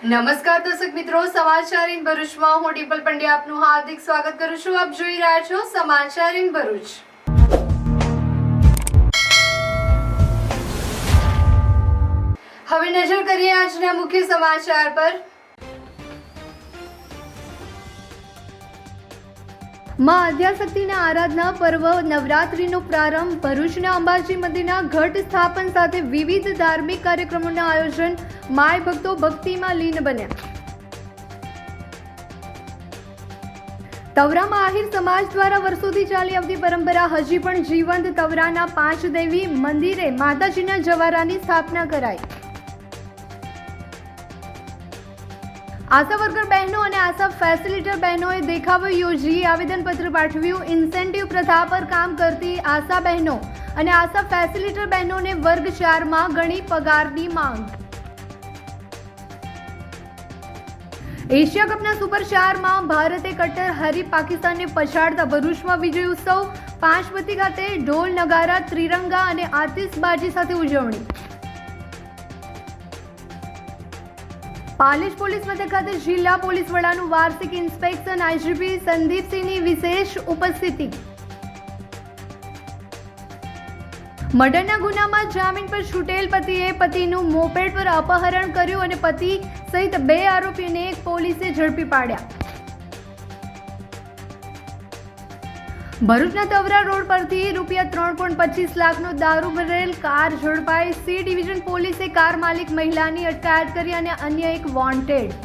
નમસ્કાર દર્શક મિત્રો, સમાચાર ઇન ભરૂચમાં હું ડિમ્પલ પંડ્યા આપનું હાર્દિક સ્વાગત કરું છું. આપ જોઈ રહ્યા છો સમાચાર ઇન ભરૂચ. હવે નજર કરીએ આજના મુખ્ય સમાચાર પર. માં આદ્યાશક્તિના આરાધના પર્વ નવરાત્રીનો પ્રારંભ. ભરૂચના અંબાજી મંદિરના ઘટ સ્થાપન સાથે વિવિધ ધાર્મિક કાર્યક્રમોના આયોજન. માય ભક્તો ભક્તિમાં લીન બન્યા. તવરામાં આહિર સમાજ દ્વારા વર્ષોથી ચાલી આવતી પરંપરા હજી પણ જીવંત. તવરાના 5 દેવી મંદિરે માતાજીના જવારાની સ્થાપના કરાઈ. આશા વર્કર બહેનો અને આશા ફેસિલિટર બહેનોએ દેખાવો યોજી આવેદનપત્ર પાઠવ્યું. ઇન્સેન્ટિવ પ્રથા પર કામ કરતી આશા બહેનો અને આશા ફેસિલિટર બહેનોને વર્ગ 4માં ગણી પગારની માંગ. એશિયા કપના સુપર 4માં ભારતે કટ્ટર હરીફ પાકિસ્તાનને પછાડતા ભરૂચમાં વિજય ઉત્સવ. પાંચપતિ ખાતે ઢોલ નગારા ત્રિરંગા અને આતિશબાજી સાથે ઉજવણી. પાલેજ પોલીસ મથક ખાતે જિલ્લા પોલીસ વડાનું વાર્ષિક ઇન્સ્પેક્શન. આઈજીપી સંદીપસિંહની વિશેષ ઉપસ્થિતિ. મર્ડરના ગુનામાં જામીન પર છૂટેલ પતિએ પતિનું મોપેડ પર અપહરણ કર્યું અને પતિ સહિત 2 આરોપીને પોલીસે ઝડપી પાડ્યા. ભરૂચના તવરા રોડ પરથી ₹3.25 લાખનો દારૂ ભરેલ કાર ઝડપાઈ. સી ડિવિઝન પોલીસે કાર માલિક મહિલાની અટકાયત કરી અને અન્ય એક વોન્ટેડ.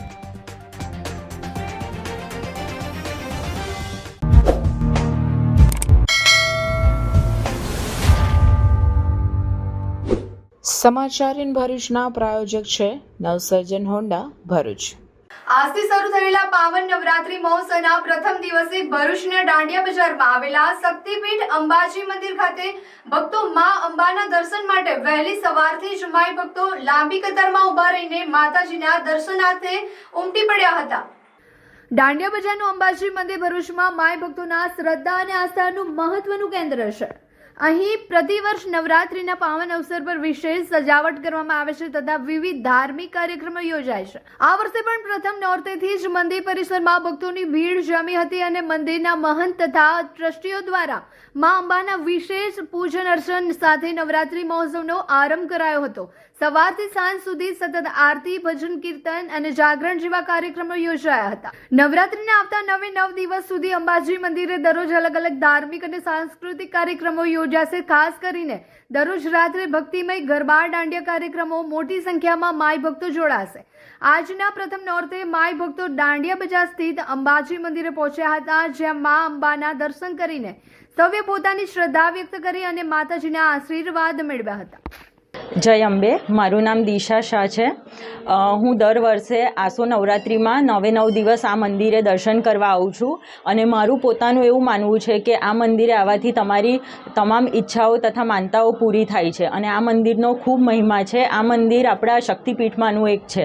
સમાચાર ઇન ભરૂચના પ્રાયોજક છે નવસર્જન હોન્ડા ભરૂચ. આજથી શરૂ થયેલા પાવન નવરાત્રી મહોત્સવના પ્રથમ દિવસે ભરૂચના દાંડિયા બજારમાં આવેલા શક્તિપીઠ અંબાજી મંદિર ખાતે ભક્તો માં અંબાના દર્શન માટે વહેલી સવારથી જ માઈ ભક્તો લાંબી કતારમાં ઉભા રહીને માતાજીના દર્શનાર્થે ઉમટી પડ્યા હતા. દાંડિયા બજારનું અંબાજી મંદિર ભરૂચમાં માઈ ભક્તોના શ્રદ્ધા અને આસ્થાનું મહત્વનું કેન્દ્ર છે. અહીં પ્રતિવર્ષ નવરાત્રીના પાવન અવસર પર વિશેષ સજાવટ કરવામાં આવે છે તથા વિવિધ ધાર્મિક કાર્યક્રમો યોજાય છે. આ વર્ષે પણ પ્રથમ નોરતેથી જ મંદિર પરિસરમાં ભક્તોની ભીડ જમી હતી અને મંદિરના મહંત તથા ટ્રસ્ટીઓ દ્વારા મા અંબાના વિશેષ પૂજન અર્ચન સાથે નવરાત્રી મહોત્સવનો આરંભ કરાયો હતો. સવારથી સાંજ સુધી સતત આરતી, ભજન, કીર્તન અને જાગરણ જેવા કાર્યક્રમો યોજાયા હતા. નવરાત્રીના આવતા 9 દિવસ સુધી અંબાજી મંદિરે દરરોજ અલગ અલગ ધાર્મિક અને સાંસ્કૃતિક કાર્યક્રમો યોજાશે. ખાસ કરીને દરરોજ રાત્રે ભક્તિમય ગરબા, દાંડિયા કાર્યક્રમો મોટી સંખ્યામાં માઈ ભક્તો જોડાશે. આજના પ્રથમ નોરતે માઈ ભક્તો દાંડિયા બજાર સ્થિત અંબાજી મંદિરે પહોંચ્યા હતા, જ્યાં મા અંબાના દર્શન કરીને સૌએ પોતાની શ્રદ્ધા વ્યક્ત કરી અને માતાજીના આશીર્વાદ મેળવ્યા હતા. જય અંબે. મારું નામ દિશા શાહ છે. હું દર વર્ષે આસો નવરાત્રિમાં 9 દિવસ આ મંદિરે દર્શન કરવા આવું છું અને મારું પોતાનું એવું માનવું છે કે આ મંદિરે આવવાથી તમારી તમામ ઈચ્છાઓ તથા માનતાઓ પૂરી થાય છે અને આ મંદિરનો ખૂબ મહિમા છે. આ મંદિર આપણા શક્તિપીઠમાંનું એક છે.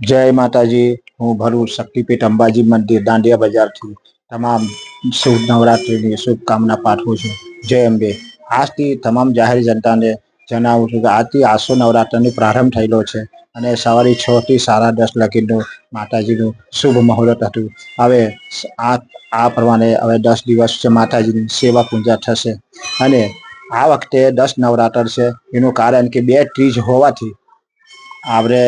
જય માતાજી. હું ભરૂચ શક્તિપીઠ અંબાજી મંદિર દાંડિયા બજારથી તમામ શુભ નવરાત્રિની શુભકામના પાઠવું છું. જય અંબે. આજથી તમામ જાહેર જનતાને જણાવું છું કે આજથી આસો નવરાત્રનો પ્રારંભ થયેલો છે અને સવારે 6 થી 10:30 લગીનું માતાજીનું શુભ મુહૂર્ત હતું. હવે આ પ્રમાણે હવે 10 દિવસ માતાજીની સેવા પૂજા થશે અને આ વખતે 10 નવરાત્ર છે. એનું કારણ કે 2 ત્રીજ હોવાથી આપણે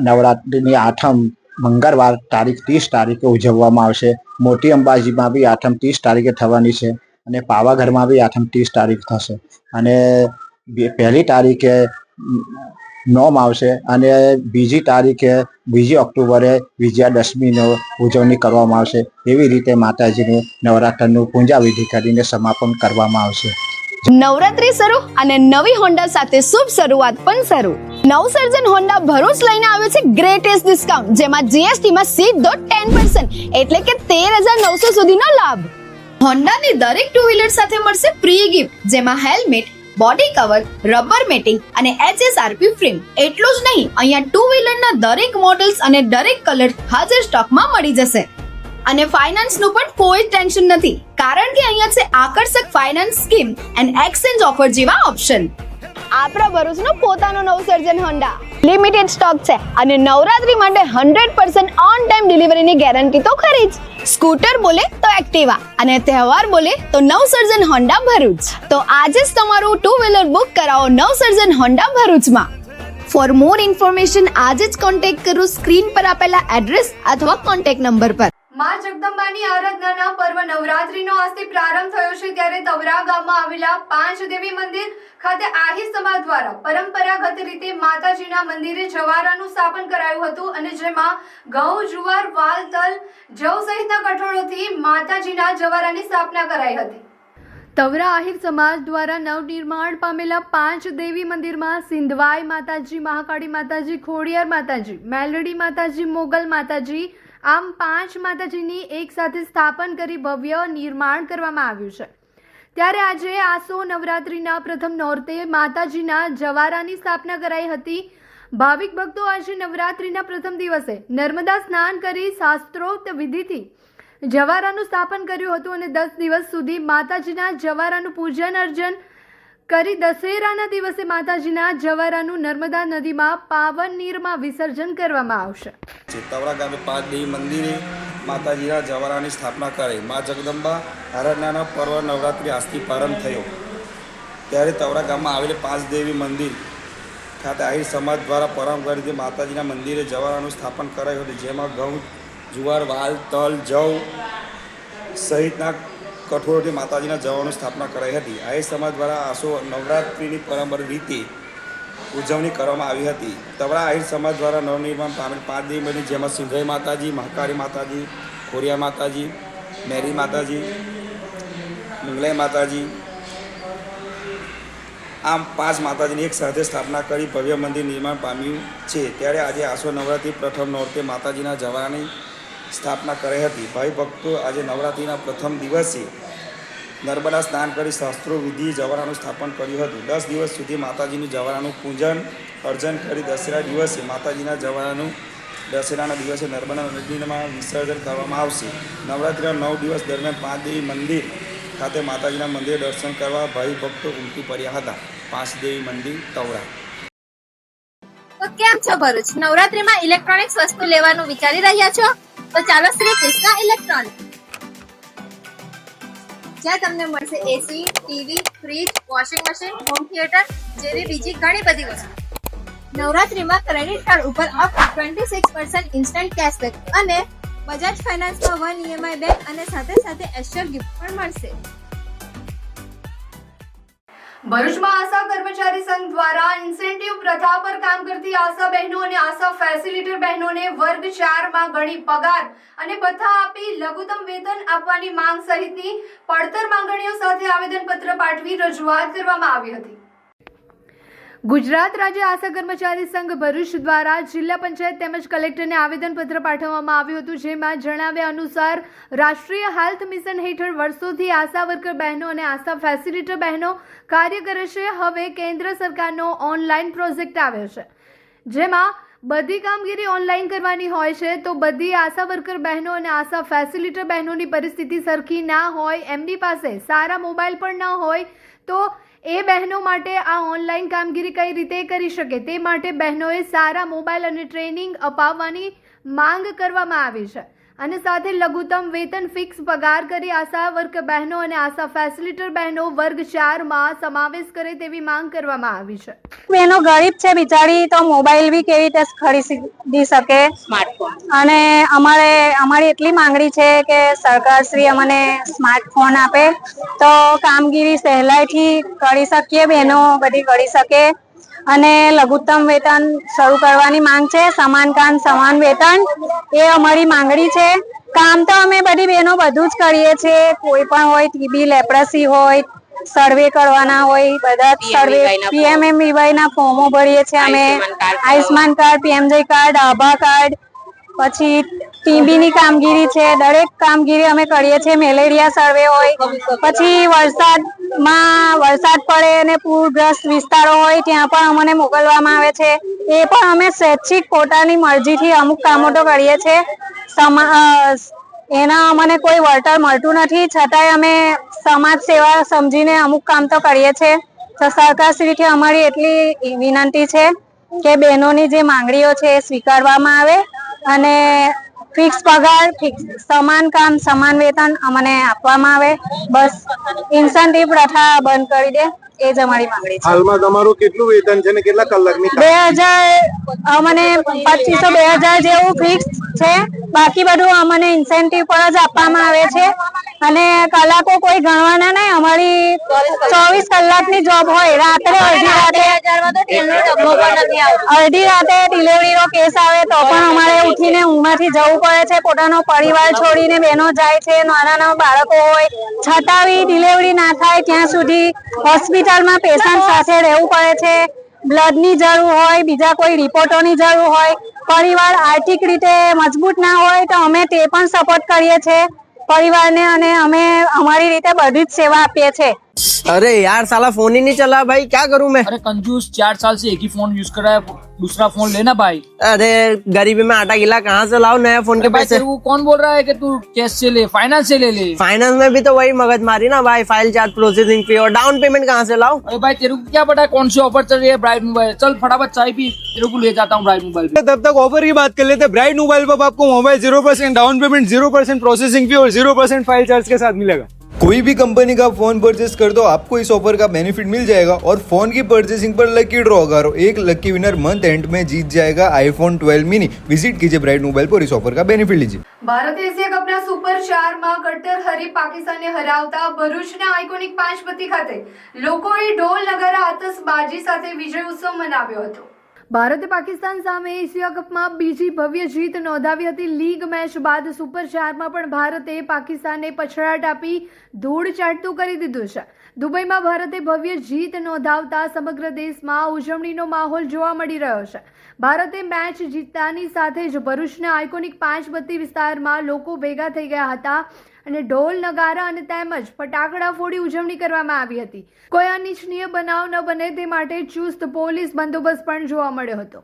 નવરાત્રિની આઠમ મંગળવાર તારીખ 30 તારીખે ઉજવવામાં આવશે. મોટી અંબાજીમાં બી આઠમ 30 તારીખે થવાની છે અને પાવાગઢમાં બી આઠમ 30 તારીખ થશે અને 1લી તારીખે નોમ આવશે અને 2જી તારીખે 2 ઓક્ટોબરે વિજયાદશમીનો ઉજવણી કરવામાં આવશે. એવી રીતે માતાજીનું નવરાત્રનું પૂજા વિધિ કરીને સમાપન કરવામાં આવશે. નવરાત્રી શરૂ અને નવી હોન્ડા સાથે શુભ શરૂઆત પણ શરૂ. નવસર્જન હોન્ડા ભરૂચ લઈને આવ્યો છે ગ્રેટેસ્ટ ડિસ્કાઉન્ટ, જેમાં જીએસટી માં સીધો 10% એટલે કે 13,900 સુધીનો લાભ. હોન્ડાની દરેક 2 વ્હીલર સાથે મળશે પ્રી ગિફ્ટ, જેમાં helmet, body cover, rubber matting અને HSRP ફ્રેમ. એટલું જ નહીં, અહીંયા 2 વ્હીલરના દરેક મોડલ્સ અને દરેક કલર હાજર સ્ટોકમાં મળી જશે. અને ફાઇનાન્સનું પણ કોઈ ટેન્શન નથી, કારણ કે અહીંયા છે આકર્ષક finance scheme and exchange offer જેવા ઓપ્શન. આપણા ભરૂચનું પોતાનું નવસર્જન હોન્ડા. લિમિટેડ સ્ટોક છે અને નવરાત્રી માટે 100% ઓન ટાઈમ ડિલિવરીની ગેરંટી તો ખરી જ. સ્કૂટર બોલે તો એક્ટિવા અને તહેવાર બોલે તો નવસર્જન હોન્ડા ભરૂચ. તો આજે જ તમારું ટુ વ્હીલર બુક કરાવો નવસર્જન હોન્ડા ભરૂચમાં. ફોર મોર ઇન્ફોર્મેશન આજે જ કોન્ટેક્ટ કરો સ્ક્રીન પર આપેલા એડ્રેસ અથવા કોન્ટેક્ટ નંબર પર. માં જગદંબાની આરાધનાના પર્વ નવરાત્રીનો આજથી પ્રારંભ થયો છે, ત્યારે તવરા ગામમાં આવેલા પાંચ દેવી મંદિર ખાતે આહિર સમાજ દ્વારા પરંપરાગત રીતે માતાજીના મંદિરે જવારાનું સ્થાપન કરાયું હતું અને જેમાં ઘઉં, જુવાર, વાલ, તલ, જવ સહિતના કઠોળોથી માતાજીના જવારાની સ્થાપના કરાઈ હતી. તવરા આહિર સમાજ દ્વારા નવનિર્માણ પામેલા પાંચ દેવી મંદિરમાં સિંધવાઈ માતાજી, મહાકાળી માતાજી, ખોડિયાર માતાજી, મેલડી માતાજી, મોગલ માતાજી, આમ પાંચ માતાજીની એક સાથે સ્થાપન કરી ભવ્ય નિર્માણ કરવામાં આવ્યું છે. ત્યારે આજે આસો નવરાત્રીના પ્રથમ નોરતે માતાજીના જવારાની સ્થાપના કરાઈ હતી. ભાવિક ભક્તો આજે નવરાત્રીના પ્રથમ દિવસે નર્મદા સ્નાન કરી શાસ્ત્રોક્ત વિધિથી જવારાનું સ્થાપન કર્યું હતું અને 10 દિવસ સુધી માતાજીના જવારાનું પૂજન અર્ચન કરી દશેરાના દિવસે માતાજીના જવારાનું નર્મદા નદીમાં પાવન નીરમાં વિસર્જન કરવામાં આવશે. તવરા ગામે પાંચ દેવી મંદિરે માતાજીના જવારાની સ્થાપના કરી. મા જગદંબા આરાધનાના પર્વ નવરાત્રિ આજથી પ્રારંભ થયો, ત્યારે તવરા ગામમાં આવેલી પાંચ દેવી મંદિર ખાતે આહિર સમાજ દ્વારા પરંપરાગત રીતે માતાજીના મંદિરે જવારાનું સ્થાપન કરાયું હતું, જેમાં ઘઉં, જુવાર, વાલ, તલ, જવ સહિતના કઠોળોથી માતાજીના જવારાનું સ્થાપના કરાઈ હતી. આહિર સમાજ દ્વારા આસો નવરાત્રિની પરંપરાગત રીતે ઉજવણી કરવામાં આવી હતી. તવરા આહિર સમાજ દ્વારા નવનિર્માણ પામેલ પાંચ દેવી મંદિર, જેમાં સિંધવાઈ માતાજી, મહાકાળી માતાજી, ખોડિયાર માતાજી, મેરી માતાજી, મંગલાઈ માતાજી, આમ પાંચ માતાજીની એક સાથે સ્થાપના કરી ભવ્ય મંદિર નિર્માણ પામ્યું છે. ત્યારે આજે આસો નવરાત્રિ પ્રથમ નોરતે માતાજીના જવારાની સ્થાપના કરી હતી. ભાઈ ભક્તો આજે નવરાત્રિના પ્રથમ દિવસે નર્મદા સ્નાન કરી શાસ્ત્રો વિધિ જવારાનું સ્થાપન કર્યું હતું. 10 દિવસ સુધી માતાજીનું જવારાનું પૂજન અર્ચન કરી દશેરા દિવસે માતાજીના જવારાનું દશેરાના દિવસે નર્મદા નદીમાં વિસર્જન કરવામાં આવશે. નવરાત્રિના 9 દિવસ દરમિયાન પાંચ દેવી મંદિર ખાતે માતાજીના મંદિરે દર્શન કરવા ભાઈ ભક્તો ઉમટી પડ્યા હતા. પાંચ દેવી મંદિર તવરા. તો કેમ છો ભરૂચ? નવરાત્રીમાં ઇલેક્ટ્રોનિક્સ વસ્તુ લેવાનું વિચારી રહ્યા છો? તો ચાલો શ્રી કૃષ્ણ ઇલેક્ટ્રોનિક, જ્યાં તમને મળશે AC, TV, fridge, washing machine, home theatre જેવી બીજી ઘણી બધી વસ્તુ. નવરાત્રીમાં ક્રેડિટ કાર્ડ ઉપર અપ ટુ 26% ઇન્સ્ટન્ટ કેશબેક અને બજાજ ફાઇનાન્સમાં 1 EMI બેક અને સાથે સાથે એશ્યોર ગિફ્ટ પણ મળશે. ભરૂચમાં આશા કર્મચારી સંઘ દ્વારા ઇન્સેન્ટિવ પ્રથા પર કામ કરતી આશા બહેનો અને આશા ફેસિલિટર બહેનોને વર્ગ 4 માં ગણી પગાર અને ભથ્થા આપી લઘુત્તમ વેતન આપવાની માંગ સહિતની પડતર માંગણીઓ સાથે આવેદનપત્ર પાઠવી રજૂઆત કરવામાં આવી હતી. ગુજરાત રાજ્ય આશા કર્મચારી સંઘ ભરૂચ દ્વારા જિલ્લા પંચાયત તેમજ કલેક્ટરને આવેદનપત્ર પાઠવવામાં આવ્યું હતું, જેમાં જણાવ્યા અનુસાર રાષ્ટ્રીય હેલ્થ મિશન હેઠળ વર્ષોથી આશા વર્કર બહેનો અને આશા ફેસિલિટર બહેનો કાર્ય કરે છે. હવે કેન્દ્ર સરકારનો ઓનલાઈન પ્રોજેક્ટ આવ્યો છે, જેમાં બધી કામગીરી ઓનલાઈન કરવાની હોય છે. તો બધી આશા વર્કર બહેનો અને આશા ફેસિલિટર બહેનોની પરિસ્થિતિ સરખી ના હોય, એમની પાસે સારા મોબાઈલ પણ ના હોય, તો એ બહેનો માટે આ ઓનલાઈન કામગીરી કઈ રીતે કરી શકે તે માટે બહેનોએ સારા મોબાઈલ અને ટ્રેનિંગ અપાવવાની માંગ કરવામાં આવી છે અને સાથે લઘુત્તમ વેતન ફિક્સ પગાર કરી આશા વર્ક બહેનો અને આશા ફેસિલિટર બહેનો વર્ગ 4 માં સમાવેશ કરે તેવી માંગ કરવામાં આવી છે. બહેનો ગરીબ છે બિચારી, તો મોબાઈલ બી કેવી રીતે ખરીદી શકે, સ્માર્ટફોન, અને અમારી એટલી માંગણી છે કે સરકાર શ્રી અમને સ્માર્ટફોન આપે તો કામગીરી સહેલાઈથી કરી શકીએ, બહેનો બધી કરી શકે. અને લઘુત્તમ વેતન શરૂ કરવાની માંગ છે. સમાન કામ સમાન વેતન એ અમારી માંગણી છે. કામ તો અમે બધી બહેનો બધું જ કરીએ છીએ, કોઈ પણ હોય, ટીબી, લેપ્રસી હોય, સર્વે કરવાના હોય, બધા સર્વે, PMMVY ના ફોર્મો ભરીએ છીએ અમે, આયુષ્માન કાર્ડ, PMJ કાર્ડ, આભા કાર્ડ, પછી ટીબી ની કામગીરી છે, દરેક કામગીરી અમે કરીએ છીએ. મેલેરિયા સર્વે હોય, પછી વરસાદ પડે અને પૂરગ્રસ્ત વિસ્તારો હોય ત્યાં પણ અમને મોકલવામાં આવે છે. એ પણ અમે સ્વૈચ્છિક પોતાની મરજીથી અમુક કામો તો કરીએ છીએ. એના અમને કોઈ વળતર મળતું નથી, છતાંય અમે સમાજ સેવા સમજીને અમુક કામ તો કરીએ છીએ. તો સરકારશ્રીથી અમારી એટલી વિનંતી છે કે બહેનોની જે માંગણીઓ છે એ સ્વીકારવામાં આવે અને ફિક્સ પગાર, સમાન કામ સમાન વેતન અમને આપવામાં આવે. બસ ઇન્સેન્ટિવ પ્રથા બંધ કરી દે, એ જ અમારી માંગણી છે. હાલમાં તમારું કેટલું વેતન છે ને કેટલા કલાકની 2000 અમને 2500 2000 જેવું ફિક્સ છે. બાકી બધું અમને ઇન્સેન્ટિવ પર જ આપવામાં આવે છે અને કલાકો કોઈ ગણવાના નહીં. અમારી 24 કલાકની જોબ હોય. રાત્રે અડધી રાતે ડિલિવરીનો કેસ આવે તો પણ અમારે ઉઠીને ઊંઘમાંથી જવું પડે છે. પોતાનો પરિવાર છોડીને બહેનો જાય છે, નાના બાળકો હોય છતાં બી ડિલિવરી ના થાય ત્યાં સુધી હોસ્પિટલમાં પેશન્ટ સાથે રહેવું પડે છે. બ્લડની જરૂર હોય, બીજા કોઈ રિપોર્ટોની જરૂર હોય, પરિવાર આર્થિક રીતે મજબૂત ના હોય તો અમે તે પણ સપોર્ટ કરીએ છીએ परिवार ने અને અમે અમારી રીતે બધી જ સેવા આપીએ છીએ. अरे यार साला फोन ही नहीं चला भाई, क्या करूं मैं? अरे कंजूस 4 साल से एक ही फोन यूज कर रहा है, दूसरा फोन लेना भाई. अरे गरीबी में आटा गिला कहाँ से लाऊं नया फोन के पैसे? वो कौन बोल रहा है कि तू कैश से ले, फाइनेंस से ले ले? फाइनेंस में भी तो वही मगज मारी ना भाई, फाइल चार्ज, प्रोसेसिंग फी और डाउन पेमेंट कहाँ से लाऊं? अरे भाई तेरे को क्या पता है कौन सी ऑफर चल रही है ब्राइट मोबाइल? चल फटाफट चाय पी, तेरे को ले जाता हूँ ब्राइट मोबाइल पे. तब तक ऑफर की बात कर लेते हैं. ब्राइट मोबाइल पर आपको mobile 0% down payment, 0% processing fee और 0% फाइल चार्ज के साथ मिलेगा. कोई भी कंपनी का फोन परचेस कर दो, आपको इस ऑफर का बेनिफिट मिल जाएगा और फोन की परचेसिंग पर लकी ड्रॉ करो. एक लकी विनर मंथ एंड में जीत जाएगा आईफोन 12 मिनी. विजिट कीजिए ब्राइट मोबाइल पर, इस ऑफर का बेनिफिट लीजिए. ભારત એશિયા કપના સુપર 4માં કટ્ટર હરીફ પાકિસ્તાનને હરાવતા ભરૂચના આઇકોનિક પાંચબત્તી ખાતે લોકોએ ઢોલ નગારા આતશબાજી સાથે વિજય ઉત્સવ મનાવ્યો હતો. ભારતે પાકિસ્તાન સામે એશિયા કપમાં બીજી ભવ્ય જીત નોંધાવી હતી. લીગ મેચ બાદ સુપર 4માં પણ ભારતે પાકિસ્તાનને પછડાટ આપી ધૂળ ચાટતું કરી દીધું છે. દુબઈમાં ભારતે ભવ્ય જીત નોંધાવતા સમગ્ર દેશમાં ઉજવણીનો માહોલ જોવા મળી રહ્યો છે. ભારતે મેચ જીતતાની સાથે જ ભરૂચના આઇકોનિક પાંચબત્તી વિસ્તારમાં લોકો ભેગા થઈ ગયા હતા અને ઢોલ નગારા અને તેમજ ફટાકડા ફોડી ઉજવણી કરવામાં આવી હતી. કોઈ અનિચ્છનીય બનાવ ન બને તે માટે ચુસ્ત પોલીસ બંદોબસ્ત પણ જોવા મળ્યો હતો.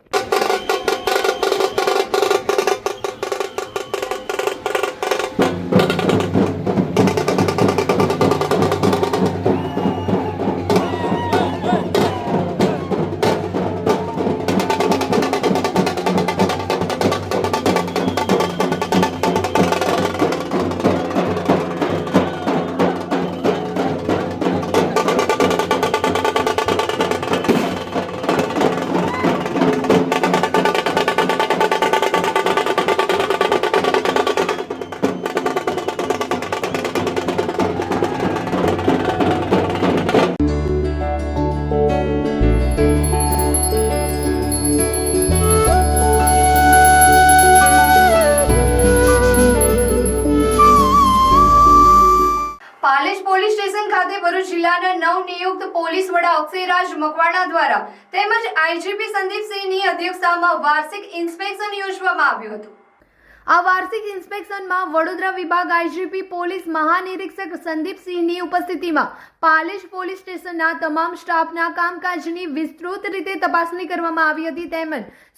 જિલ્લાના નવનિયુક્ત પોલીસ વડા અક્ષયરાજ મકવાણા દ્વારા તેમજ આઈજીપી સંદીપસિંહની અધ્યક્ષતામાં વાર્ષિક ઇન્સ્પેક્શન યોજવામાં આવ્યું હતું. આ વાર્ષિક ઇન્સ્પેક્શનમાં વડોદરા વિભાગ આઈજીપી પોલીસ મહાનિરીક્ષક સંદીપસિંહની ઉપસ્થિતિમાં પાલેજ પોલીસ સ્ટેશનના તમામ સ્ટાફના કામકાજની વિસ્તૃત રીતે તપાસણી કરવામાં આવી હતી. તેમજ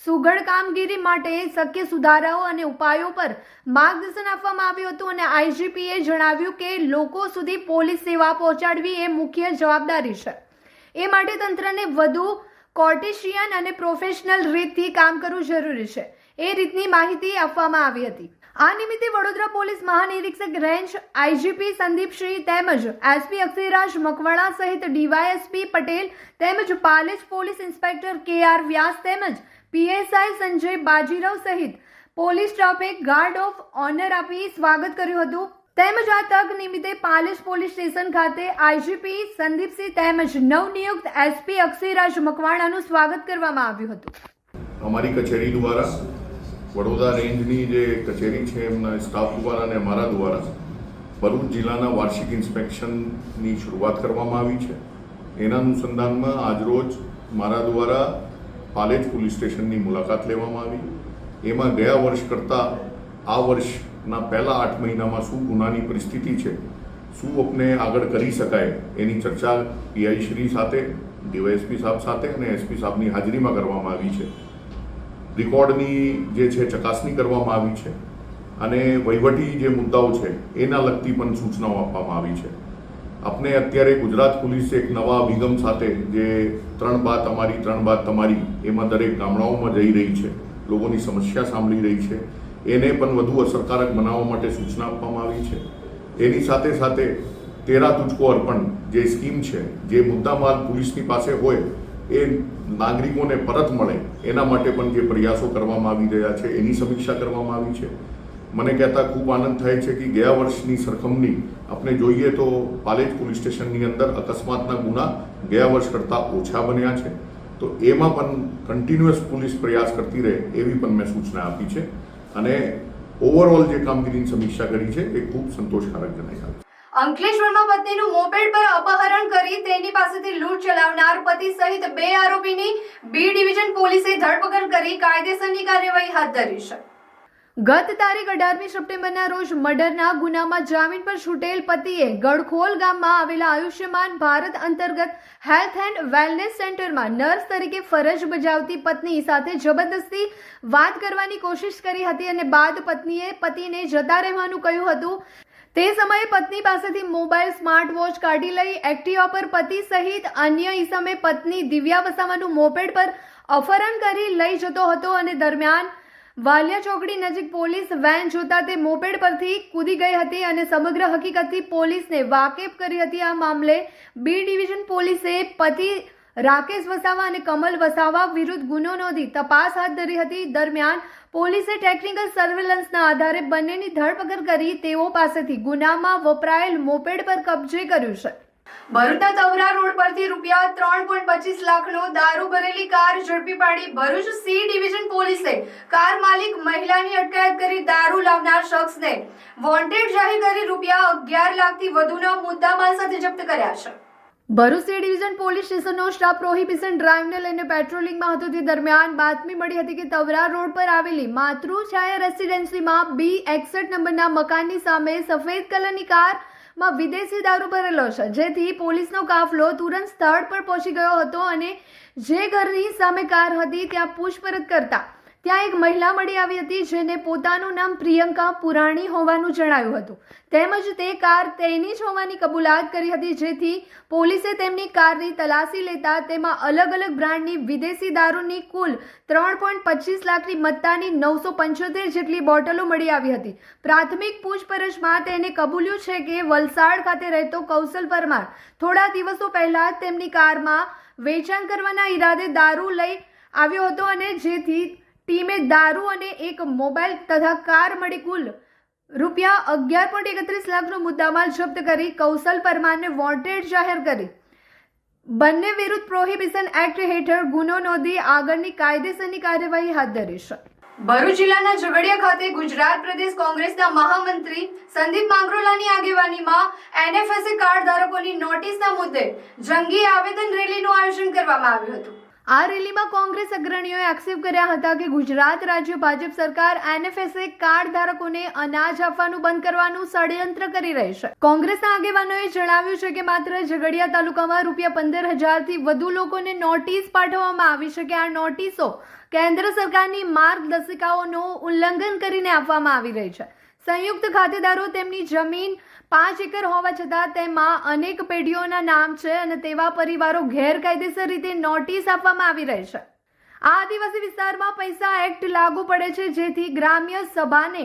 સુઘડ કામગીરી માટે શક્ય સુધારાઓ અને ઉપાયો પર માર્ગદર્શન આપવામાં આવ્યું હતું અને આઈજીપીએ જણાવ્યું કે લોકો સુધી પોલીસ સેવા પહોંચાડવી એ મુખ્ય જવાબદારી છે. એ માટે તંત્રને વધુ કોર્ટેશિયન અને પ્રોફેશનલ રીતથી કામ કરવું જરૂરી છે. એ રીતની માહિતી આપવામાં આવી હતી. આ નિમિત્તે વડોદરા પોલીસ મહાનિરીક્ષક રેન્જ આઈજીપી સંદીપસિંહ તેમજ એસપી અક્ષયરાજ મકવાણા સહિત ડીવાયએસપી પટેલ તેમજ Palej police inspector KR Vyas તેમજ PSI સંજય બાજીરાવ સહિત પોલીસ સ્ટાફે ગાર્ડ ઓફ ઓનર આપી સ્વાગત કર્યું હતું. તેમજ આ તક નિમિત્તે પાલેજ પોલીસ સ્ટેશન ખાતે આઈજીપી સંદીપસિંહ તેમજ નવનિયુક્ત એસપી અક્ષયરાજ મકવાણાનું સ્વાગત કરવામાં આવ્યું હતું. અમારી કચેરી દ્વારા વડોદરા રેન્જની જે કચેરી છે એમના સ્ટાફ દ્વારા અને અમારા દ્વારા ભરૂચ જિલ્લાના વાર્ષિક ઇન્સ્પેક્શનની શરૂઆત કરવામાં આવી છે. એના અનુસંધાનમાં આજરોજ મારા દ્વારા પાલેજ પોલીસ સ્ટેશનની મુલાકાત લેવામાં આવી. એમાં ગયા વર્ષ કરતાં આ વર્ષના પહેલા 8 મહિનામાં શું ગુનાની પરિસ્થિતિ છે, શું આપણે આગળ કરી શકાય એની ચર્ચા PI શ્રી સાથે, ડીવાયએસપી સાહેબ સાથે અને SP સાહેબની હાજરીમાં કરવામાં આવી છે. રેકોર્ડની જે છે ચકાસણી કરવામાં આવી છે અને વહીવટી જે મુદ્દાઓ છે એના લગતી પણ સૂચનાઓ આપવામાં આવી છે. આપણે અત્યારે ગુજરાત પોલીસ એક નવા અભિગમ સાથે જે 3 બાત અમારી 3 બાત તમારી એમાં દરેક ગામડાઓમાં જઈ રહી છે, લોકોની સમસ્યા સાંભળી રહી છે, એને પણ વધુ અસરકારક બનાવવા માટે સૂચના આપવામાં આવી છે. એની સાથે સાથે 13 તુજકો અર્પણ જે સ્કીમ છે, જે મુદ્દામાલ પોલીસની પાસે હોય એ નાગરિકોને પરત મળે એના માટે પણ જે પ્રયાસો કરવામાં આવી રહ્યા છે એની સમીક્ષા કરવામાં આવી છે. મને કહેતા ખૂબ આનંદ થાય છે કે ગયા વર્ષની સરખામણી આપણે જોઈએ તો પાલેજ પોલીસ સ્ટેશનની અંદર અકસ્માતના ગુના ગયા વર્ષ કરતાં ઓછા બન્યા છે. તો એમાં પણ કન્ટિન્યુઅસ પોલીસ પ્રયાસ કરતી રહે એવી પણ મેં સૂચના આપી છે અને ઓવરઓલ જે કામગીરીની સમીક્ષા કરી છે એ ખૂબ સંતોષકારક જણાય. અંકલેશ્વરમાં પત્નીનું મોપેડ પર અપહરણ કરી તેની પાસેથી લૂંટ ચલાવનાર પતિ સહિત 2 આરોપીની બી ડિવિઝન પોલીસે ધરપકડ કરી કાયદેસરની કાર્યવાહી હાથ ધરી છે. ગત તારીખ 18મી સપ્ટેમ્બરના રોજ મર્ડરના ગુનામાં જામીન પર છૂટેલ પતિએ ગડખોલ ગામમાં આવેલા આયુષ્યમાન ભારત અંતર્ગત હેલ્થ એન્ડ વેલનેસ સેન્ટરમાં નર્સ તરીકે ફરજ બજાવતી પત્ની સાથે જબરદસ્તી વાત કરવાની કોશિશ કરી હતી અને બાદ પત્નીએ પતિને જતા રહેવાનું કહ્યું હતું. તે સમયે પત્ની પાસેથી મોબાઈલ સ્માર્ટ વોચ કાઢી લઈ એક્ટિવા પર પતિ સહિત અન્ય ઈસમે પત્ની દિવ્યા વસાવાનું મોપેડ પર અપહરણ કરી લઈ જતો હતો અને દરમિયાન વાલિયા ચોકડી નજીક પોલીસ વેન જોતા તે મોપેડ પરથી કૂદી ગઈ હતી અને સમગ્ર હકીકતથી પોલીસને વાકેફ કરી હતી. આ મામલે બી ડિવિઝન પોલીસે પતિ રાકેશ વસાવા અને કમલ વસાવા વિરુદ્ધ ગુનો નોંધી તપાસ હાથ ધરી હતી. દરમિયાન પોલીસે ટેકનિકલ સર્વેલન્સના આધારે બંનેની ધરપકડ કરી તેઓ પાસેથી ગુનામાં વપરાયેલ મોપેડ પર કબજે કર્યું છે. ભરૂચના તવરા રોડ પરથી રૂપિયા 3.25 લાખનો દારૂ ભરેલી કાર ઝડપી પાડી ભરૂચ સી ડિવિઝન પોલીસે કાર માલિક મહિલાની અટકાયત કરી દારૂ લાવનાર શખ્સને વોન્ટેડ જાહેર કરી રૂપિયા 11 લાખથી વધુના મુદ્દામાલ સાથે જપ્ત કર્યા છે. ભરૂચ સી ડિવિઝન પોલીસ સ્ટેશનનો સ્ટાફ પ્રોહિબિશન ડ્રાઈવને લઈને પેટ્રોલિંગમાં હતો. તે દરમિયાન બાતમી મળી હતી કે તવરા રોડ પર આવેલી માતૃછાયા રેસિડેન્સીમાં B61 નંબરના મકાનની સામે સફેદ કલરની કાર માં વિદેશી દારૂ ભરેલો છે, જેથી પોલીસનો કાફલો તુરંત સ્થળ પર પહોંચી ગયો હતો અને જે ઘરની સામે કાર હતી ત્યાં પૂછપરછ કરતા ત્યાં એક મહિલા મળી આવી હતી જેને પોતાનું નામ પ્રિયંકા પુરાણી હોવાનું જણાવ્યું હતું તેમજ તે કાર તેની જ હોવાની કબૂલાત કરી હતી. જેથી પોલીસે તેમની કારની તલાશી લેતા તેમાં અલગ અલગ બ્રાન્ડની વિદેશી દારૂની કુલ 3.25 લાખની મત્તાની 975 જેટલી બોટલો મળી આવી હતી. પ્રાથમિક પૂછપરછમાં તેને કબૂલ્યું છે કે વલસાડ ખાતે રહેતો કૌશલ પરમાર થોડા દિવસો પહેલા તેમની કારમાં વેચાણ કરવાના ઈરાદે દારૂ લઈ આવ્યો હતો અને જેથી ટીમે દારૂ અને એક મોબાઈલ તથા કાર મળી કુલ રૂપિયા 11.31 લાખનો મુદ્દામાલ જપ્ત કરી કૌશલ પરમારને વોન્ટેડ જાહેર કરી બંને વિરુદ્ધ પ્રોહિબિશન એક્ટ હેઠળ ગુનો નોંધી આગળની કાયદેસરની કાર્યવાહી હાથ ધરી છે. ભરૂચ જિલ્લાના ઝઘડિયા ખાતે ગુજરાત પ્રદેશ કોંગ્રેસના મહામંત્રી સંદીપ માંગરોલાની આગેવાનીમાં NFSA કાર્ડ ધારકોની નોટિસના મુદ્દે જંગી આવેદન રેલીનું આયોજન કરવામાં આવ્યું હતું. આ રેલીમાં કોંગ્રેસ અગ્રણીઓએ આક્ષેપ કર્યા હતા કે ગુજરાત રાજ્ય ભાજપ સરકાર NFSA કાર્ડ ધારકોને અનાજ આપવાનું બંધ કરવાનું ષડયંત્ર કરી રહી છે. કોંગ્રેસના આગેવાનોએ જણાવ્યું છે કે માત્ર ઝઘડિયા તાલુકામાં રૂપિયા 15,000થી વધુ લોકોને નોટિસ પાઠવવામાં આવી છે કે આ નોટિસો કેન્દ્ર સરકારની માર્ગદર્શિકાઓનું ઉલ્લંઘન કરીને આપવામાં આવી રહી છે. સંયુક્ત ખાતેદારો તેમની જમીન 5 એકર હોવા છતાં તેમાં અનેક પેઢીઓના નામ છે અને તેવા પરિવારો ગેરકાયદેસર રીતે નોટિસ આપવામાં આવી રહી છે. આ આદિવાસી વિસ્તારમાં પૈસા એક્ટ લાગુ પડે છે, જેથી ગ્રામ્ય સભાને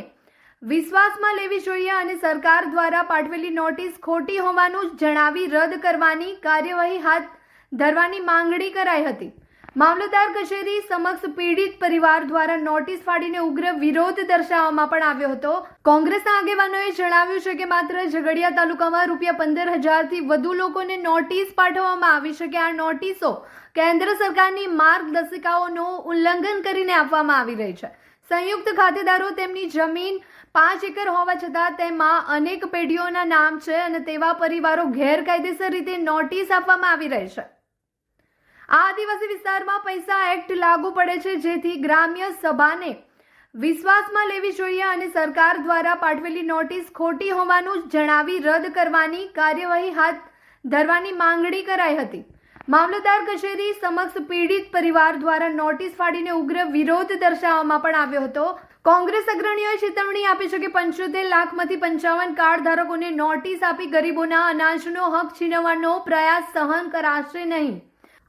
વિશ્વાસમાં લેવી જોઈએ અને સરકાર દ્વારા પાઠવેલી નોટિસ ખોટી હોવાનું જણાવી રદ કરવાની કાર્યવાહી હાથ ધરવાની માંગણી કરાઈ હતી. મામલતદાર કચેરી સમક્ષ પીડિત પરિવાર દ્વારા નોટિસ ફાડીને ઉગ્ર વિરોધ દર્શાવવામાં પણ આવ્યો હતો. કોંગ્રેસના આગેવાનોએ જણાવ્યું છે કે માત્ર ઝઘડિયા તાલુકામાં રૂપિયા 15,000થી વધુ લોકોને નોટિસ પાઠવવામાં આવી છે કે આ નોટિસો કેન્દ્ર સરકારની માર્ગદર્શિકાઓનું ઉલ્લંઘન કરીને આપવામાં આવી રહી છે. સંયુક્ત ખાતેદારો તેમની જમીન 5 એકર હોવા છતાં તેમાં અનેક પેઢીઓના નામ છે અને તેવા પરિવારો ગેરકાયદેસર રીતે નોટિસ આપવામાં આવી રહી છે. આ આદિવાસી વિસ્તારમાં પૈસા એક્ટ લાગુ પડે છે, જેથી ગ્રામ્ય સભાને વિશ્વાસમાં લેવી જોઈએ અને સરકાર દ્વારા પાઠવેલી નોટિસ ખોટી હોવાનું જણાવી રદ કરવાની કાર્યવાહી હાથ ધરવાની માંગણી કરાઈ હતી. મામલતદાર કચેરી સમક્ષ પીડિત પરિવાર દ્વારા નોટિસ ફાડીને ઉગ્ર વિરોધ દર્શાવવામાં પણ આવ્યો હતો. કોંગ્રેસ અગ્રણીઓએ ચેતવણી આપી છે કે 75 લાખમાંથી 55 કાર્ડ ધારકોને નોટિસ આપી ગરીબોના અનાજનો હક છીનવવાનો પ્રયાસ સહન કરાશે નહીં.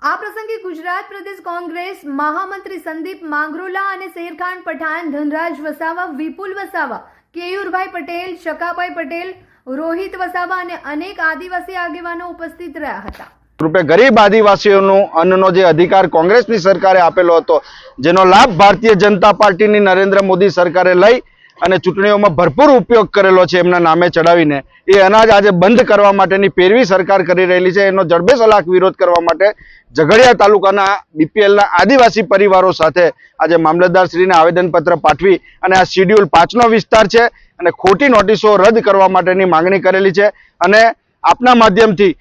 આ પ્રસંગે ગુજરાત પ્રદેશ કોંગ્રેસ મહામંત્રી સંદીપ માંગરોલા અને શેરખાન પઠાણ, ધનરાજ વસાવા, વિપુલ વસાવા, કેયુરભાઈ પટેલ, શકાભાઈ પટેલ, રોહિત વસાવા અને અનેક આદિવાસી આગેવાનો ઉપસ્થિત રહ્યા હતા. રૂપે ગરીબ આદિવાસીઓનું અન્નનો જે અધિકાર કોંગ્રેસની સરકારે આપેલો હતો, જેનો લાભ ભારતીય જનતા પાર્ટીની નરેન્દ્ર મોદી સરકારે લઈ અને ચૂંટણીઓમાં ભરપૂર ઉપયોગ કરેલો છે એમના નામે ચડાવીને, એ અનાજ આજે બંધ કરવા માટેની પેરવી સરકાર કરી રહેલી છે. એનો જડબેસલાક વિરોધ કરવા માટે ઝઘડિયા તાલુકાના બીપીએલના આદિવાસી પરિવારો સાથે આજે મામલતદારશ્રીને આવેદનપત્ર પાઠવી અને આ શિડ્યુલ 5નો વિસ્તાર છે અને ખોટી નોટિસો રદ કરવા માટેની માંગણી કરેલી છે. અને આપના માધ્યમથી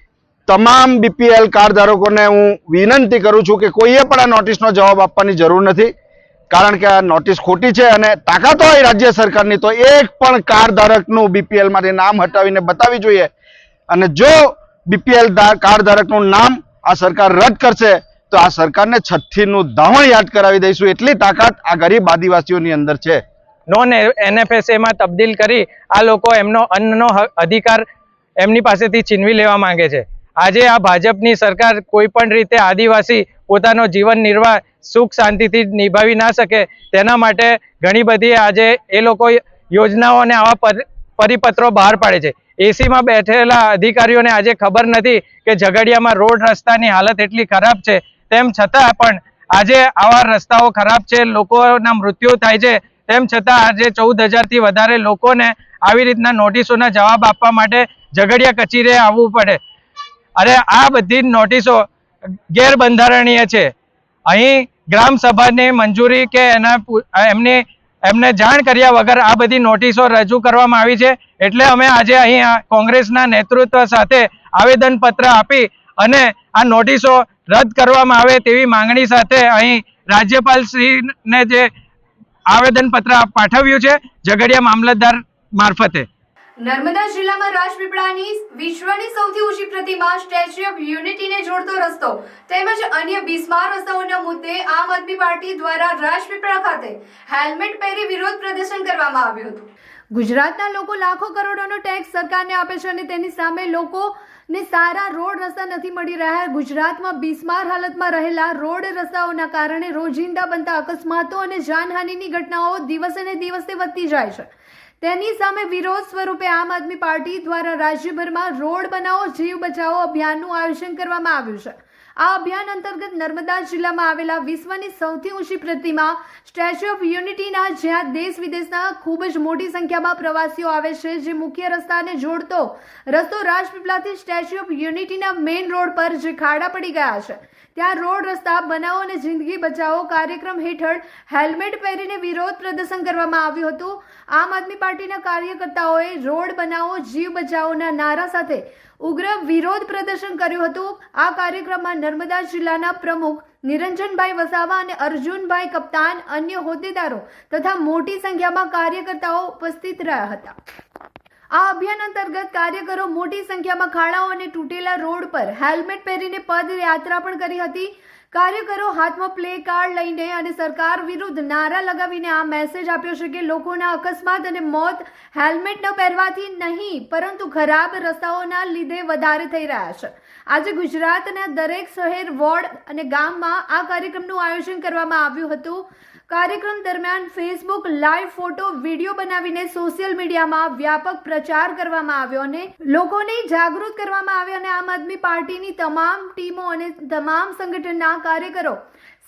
તમામ બીપીએલ કાર્ડ ધારકોને હું વિનંતી કરું છું કે કોઈએ પણ આ નોટિસનો જવાબ આપવાની જરૂર નથી, કારણ કે આ નોટિસ ખોટી છે. અને તાકાત હોય રાજ્ય સરકારની તો એક પણ કાર્ડ ધારકનું બીપીએલ માંથી નામ હટાવીને બતાવી જોઈએ. અને જો બીપીએલ કાર્ડ ધારકનું નામ આ સરકાર રદ કરશે તો આ સરકારને છઠ્ઠીનું ધાવણ યાદ કરાવી દઈશું. એટલી તાકાત આ ગરીબ આદિવાસીઓની અંદર છે. નોન એનએફએસએમાં તબદીલ કરી આ લોકો એમનો અન્નનો અધિકાર એમની પાસેથી છીનવી લેવા માંગે છે. આજે આ ભાજપની સરકાર કોઈ પણ રીતે આદિવાસી પોતાનો જીવન નિર્વાહ સુખ શાંતિથી નિભાવી ના શકે તેના માટે ઘણી બધી આજે એ લોકો યોજનાઓ અને આવા પરિપત્રો બહાર પાડે છે. એસીમાં બેઠેલા અધિકારીઓને આજે ખબર નથી કે ઝઘડિયામાં રોડ રસ્તાની હાલત એટલી ખરાબ છે, તેમ છતાં પણ આજે આવા રસ્તાઓ ખરાબ છે, લોકોના મૃત્યુ થાય છે, તેમ છતાં આજે 14,000થી વધારે લોકોને આવી રીતના નોટિસોના જવાબ આપવા માટે ઝઘડિયા કચેરીએ આવવું પડે. અરે આ બધી નોટિસો ગેરબંધારણીય છે. અહીં ગ્રામ સભાની મંજૂરી કે એમને જાણ કર્યા વગર આ બધી નોટિસો રજૂ કરવામાં આવી છે. એટલે અમે આજે અહીં કોંગ્રેસના નેતૃત્વ સાથે આવેદનપત્ર આપી અને આ નોટિસો રદ કરવામાં આવે તેવી માંગણી સાથે અહીં રાજ્યપાલશ્રીને જે આવેદનપત્ર પાઠવ્યું છે ઝઘડિયા મામલતદાર મારફતે. નર્મદા જિલ્લામાં રાજપીપળાની વિશ્વની સૌથી ઊંચી પ્રતિમા સ્ટેચ્યુ ઓફ યુનિટીને જોડતો રસ્તો તેમજ અન્ય બિસ્માર રસ્તાઓના મુદ્દે આમ આદમી પાર્ટી દ્વારા રાજપીપળા ખાતે હેલ્મેટ પહેરી વિરોધ પ્રદર્શન કરવામાં આવ્યું હતું. ગુજરાતના લોકો લાખો કરોડોનો ટેક્સ સરકારને આપે છે અને તેની સામે લોકોને સારા રોડ રસ્તા નથી મળી રહ્યા. ગુજરાતમાં બિસ્માર હાલતમાં રહેલા રોડ રસ્તાઓના કારણે રોજિંદા બનતા અકસ્માતો અને જાનહાનિની ઘટનાઓ દિવસે ને દિવસે વધતી જાય છે. તેની સામે વિરોધ સ્વરૂપે આમ આદમી પાર્ટી દ્વારા રાજ્યભરમાં રોડ બનાવો જીવ બચાવો અભિયાનનું આયોજન કરવામાં આવ્યું છે. આ અભિયાન અંતર્ગત નર્મદા જિલ્લામાં આવેલા વિશ્વની સૌથી ઊંચી પ્રતિમા સ્ટેચ્યુ ઓફ યુનિટીના જ્યાં દેશ વિદેશના ખૂબ જ મોટી સંખ્યામાં પ્રવાસીઓ આવે છે, જે મુખ્ય રસ્તાને જોડતો રસ્તો રાજપીપળાથી સ્ટેચ્યુ ઓફ યુનિટીના મેઇન રોડ પર જે ખાડા પડી ગયા છે ત્યાં રોડ રસ્તા બનાવો અને જિંદગી બચાવો કાર્યક્રમ હેઠળ હેલ્મેટ પહેરીને વિરોધ પ્રદર્શન કરવામાં આવ્યું હતું. આમ આદમી પાર્ટીના કાર્યકર્તાઓએ રોડ બનાવો જીવ બચાવોના નારા સાથે ઉગ્ર વિરોધ પ્રદર્શન કર્યું હતું. આ કાર્યક્રમમાં નર્મદા જિલ્લાના પ્રમુખ નિરંજનભાઈ વસાવા અને અર્જુનભાઈ કપ્તાન, અન્ય હોદ્દેદારો તથા મોટી સંખ્યામાં કાર્યકર્તાઓ ઉપસ્થિત રહ્યા હતા. આ અભિયાન અંતર્ગત કાર્યકરો મોટી સંખ્યામાં ખાડાઓ અને તૂટેલા રોડ પર હેલ્મેટ પહેરીને પદયાત્રા પણ કરી હતી. કાર્યકરો હાથમાં પ્લે કાર્ડ લઈને અને સરકાર વિરુદ્ધ નારા લગાવીને આ મેસેજ આપ્યો છે કે લોકોના અકસ્માત અને મોત હેલ્મેટ ન પહેરવાથી નહીં પરંતુ ખરાબ રસ્તાઓના લીધે વધારે થઈ રહ્યા છે. આજે ગુજરાતના દરેક શહેર, વોર્ડ અને ગામમાં આ કાર્યક્રમનું આયોજન કરવામાં આવ્યું હતું. કાર્યક્રમ દરમિયાન ફેસબુક લાઈવ ફોટો વિડીયો બનાવીને સોશિયલ મીડિયામાં વ્યાપક પ્રચાર કરવામાં આવ્યો અને લોકોને જાગૃત કરવામાં આવ્યા. અને આમ આદમી પાર્ટીની તમામ ટીમો અને તમામ સંગઠનના કાર્યકરો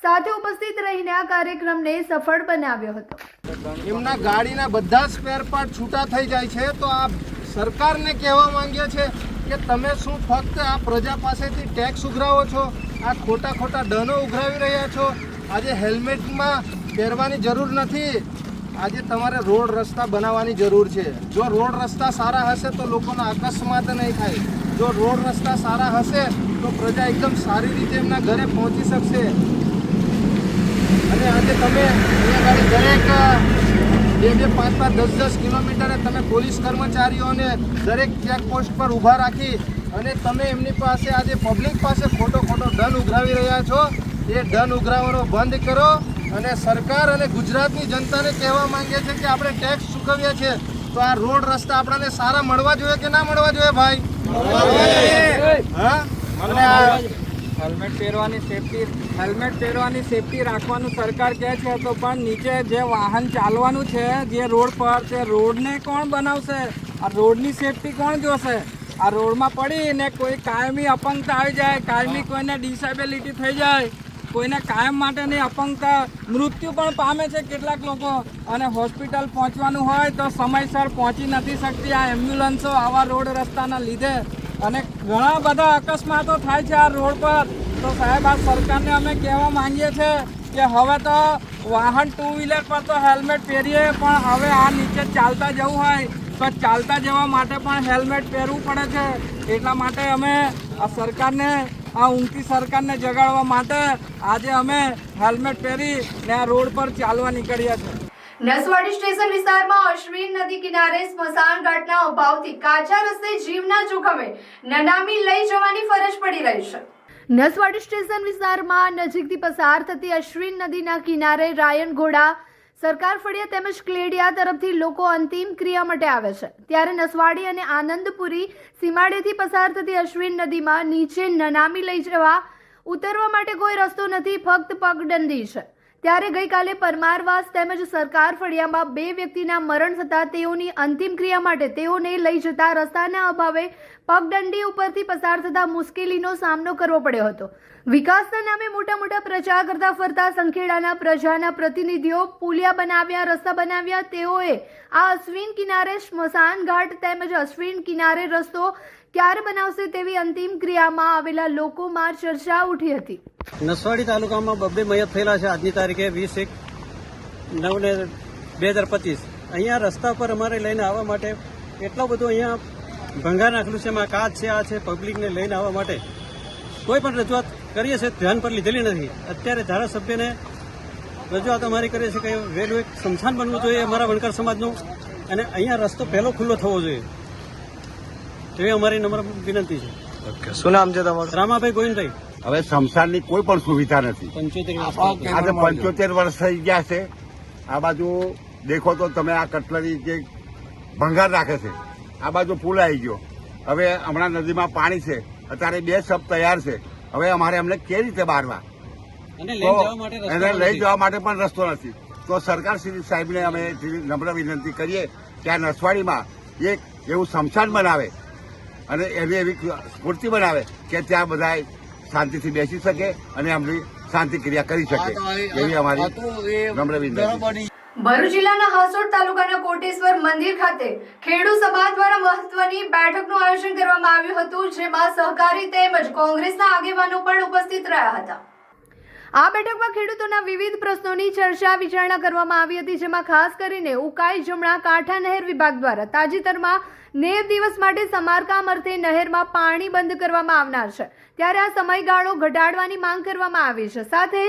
સાથે ઉપસ્થિત રહીને આ કાર્યક્રમને સફળ બનાવ્યો હતો. એમના ગાડીના બધા સ્પેર પાર્ટ છૂટા થઈ જાય છે, તો આ સરકારને કહેવા માંગીએ છે કે તમે શું ફક્ત આ પ્રજા પાસેથી ટેક્સ ઉઘરાવો છો, આ ખોટા દંડો ઉઘરાવી રહ્યા છો. આજે હેલ્મેટમાં પહેરવાની જરૂર નથી. આજે તમારે રોડ રસ્તા બનાવવાની જરૂર છે. જો રોડ રસ્તા સારા હશે તો લોકોના અકસ્માત નહીં થાય. જો રોડ રસ્તા સારા હશે તો પ્રજા એકદમ સારી રીતે એમના ઘરે પહોંચી શકશે. અને આજે તમે અહીંયા દરેક 2-2, 5-5, 10-10 કિલોમીટરે તમે પોલીસ કર્મચારીઓને દરેક ચેકપોસ્ટ પર ઊભા રાખી અને તમે એમની પાસે આજે પબ્લિક પાસે ખોટો દંડ ઉઘરાવી રહ્યા છો. એ દંડ ઉઘરાવવાનો બંધ કરો અને સરકાર અને ગુજરાતની જનતાને કહેવા માંગે છે કે આપણે ટેક્સ ચૂકવીએ છીએ તો આ રોડ રસ્તા આપણને સારા મળવા જોઈએ કે ના મળવા જોઈએ ભાઈ? હા, અને હેલ્મેટ પહેરવાની સેફટી રાખવાનું સરકાર કહે છે, તો પણ નીચે જે વાહન ચાલવાનું છે જે રોડ પર, તે રોડને કોણ બનાવશે? આ રોડની સેફટી કોણ જોશે? આ રોડમાં પડીને કોઈ કાયમી અપંગતા આવી જાય, કાયમી કોઈને ડિસેબિલિટી થઈ જાય, કોઈને કાયમ માટેની અપંગતા, મૃત્યુ પણ પામે છે કેટલાક લોકો, અને હોસ્પિટલ પહોંચવાનું હોય તો સમયસર પહોંચી નથી શકતી આ એમ્બ્યુલન્સો આવા રોડ રસ્તાના લીધે, અને ઘણા બધા અકસ્માતો થાય છે આ રોડ પર. તો સાહેબ, આ સરકારને અમે કહેવા માંગીએ છીએ કે હવે તો વાહન 2 વ્હીલર પર તો હેલ્મેટ પહેરીએ, પણ હવે આ નીચે ચાલતા જવું હોય તો ચાલતા જવા માટે પણ હેલ્મેટ પહેરવું પડે છે. એટલા માટે અમે આ સરકારને, આ ઊંઘતી સરકારને જગાડવા માટે આજે અમે હેલ્મેટ પહેરી ને આ રોડ પર ચાલવા નીકળ્યા છે. નસવાડી સ્ટેશન વિસ્તારમાં અશ્વિન નદી કિનારે સ્મશાન ઘાટના અભાવથી કાચા રસ્તે જીવના જોખમે નનામી લઈ જવાની ફરજ પડી રહી છે. નસવાડી સ્ટેશન વિસ્તારમાં નજીકથી પસાર થતી અશ્વિન નદીના કિનારે રાયણઘોડા, સરકાર ફળિયા તેમજ ક્લેડિયા તરફથી લોકો અંતિમ ક્રિયા માટે આવે છે. ત્યારે નસવાડી અને આનંદપુરી સીમાડેથી પસાર થતી અશ્વિન નદીમાં નીચે નનામી લઈ જવા ઉતરવા માટે કોઈ રસ્તો નથી, ફક્ત પગદંડી છે. ત્યારે ગઈકાલે પરમારવાસ તેમજ સરકાર ફળિયામાં 2 વ્યક્તિના મરણ થતા તેઓની અંતિમ ક્રિયા માટે તેઓને લઈ જતા રસ્તાના અભાવે પગદંડી ઉપરથી પસાર થતા મુશ્કેલીનો સામનો કરવો પડ્યો હતો. વિકાસના નામે મોટા પ્રચાર કરતા ફરતા સંખેડાના પ્રજાના પ્રતિનિધિઓ પુલિયા બનાવ્યા, રસ્તા બનાવ્યા. તેઓએ આ અશ્વિન કિનારે સ્મશાન ઘાટ તેમજ અશ્વિન કિનારે રસ્તો ક્યારે બનાવશે તેવી અંતિમ ક્રિયામાં આવેલા લોકોમાં ચર્ચા ઉઠી હતી. નસવાડી તાલુકામાં 2 મયત થયેલા છે આજની તારીખે 20/1/2025. અહીંયા રસ્તા પર અમારે લઈને આવવા માટે એટલો બધો અહીંયા ભંગાર નાખેલું છે, એમાં કાચ છે, આ છે, પબ્લિકને લઈને આવવા માટે કોઈ પણ રજૂઆત કરીએ છીએ, ધ્યાન પર લીધેલી નથી. અત્યારે ધારાસભ્યને રજૂઆત અમારી કરીએ છીએ કે વહેલું એક સ્મશાન બનવું જોઈએ અમારા વણકર સમાજનું, અને અહીંયા રસ્તો પહેલો ખુલ્લો થવો જોઈએ, એવી અમારી નમ્ર વિનંતી છે. શું નામ છે તમારું? રામાભાઈ ગોવિંદભાઈ. હવે સ્મશાનની કોઈ પણ સુવિધા નથી. આજે 75 વર્ષ થઈ ગયા છે. આ બાજુ દેખો તો તમે, આ કટલરી જે ભંગાર રાખે છે, આ બાજુ પુલ આવી ગયો. હવે હમણાં નદીમાં પાણી છે, અત્યારે 2 શબ તૈયાર છે. હવે અમારે એમને કેવી રીતે બારવા? એને લઈ જવા માટે પણ રસ્તો નથી. તો સરકાર શ્રી સાહેબને અમે નમ્ર વિનંતી કરીએ કે આ નસવાડીમાં એક એવું સ્મશાન બનાવે અને એવી સ્ફૂર્તિ બનાવે કે ત્યાં બધા શાંતિથી બેસી શકે અને એમની શાંતિ ક્રિયા કરી શકે, એવી અમારી નમ્ર વિનંતી. ભરૂચ જિલ્લાના હાસોડ તાલુકાના કોટેશ્વર મંદિર ખાતે ખેડૂત સભા દ્વારા મહત્વની બેઠકનું આયોજન કરવામાં આવ્યું હતું, જેમાં સહકારી તેમજ કોંગ્રેસના આગેવાનો પણ ઉપસ્થિત રહ્યા હતા. આ બેઠકમાં ખેડૂતોના વિવિધ પ્રશ્નોની ચર્ચા વિચારણા કરવામાં આવી હતી, જેમાં ખાસ કરીને ઉકાઈ જમણા કાંઠા નહેર વિભાગ દ્વારા તાજેતરમાં 90 દિવસ માટે સમારકામ અર્થે નહેરમાં પાણી બંધ કરવામાં આવનાર છે. ત્યારે આ સમયગાળો ઘટાડવાની માંગ કરવામાં આવી છે. સાથે જ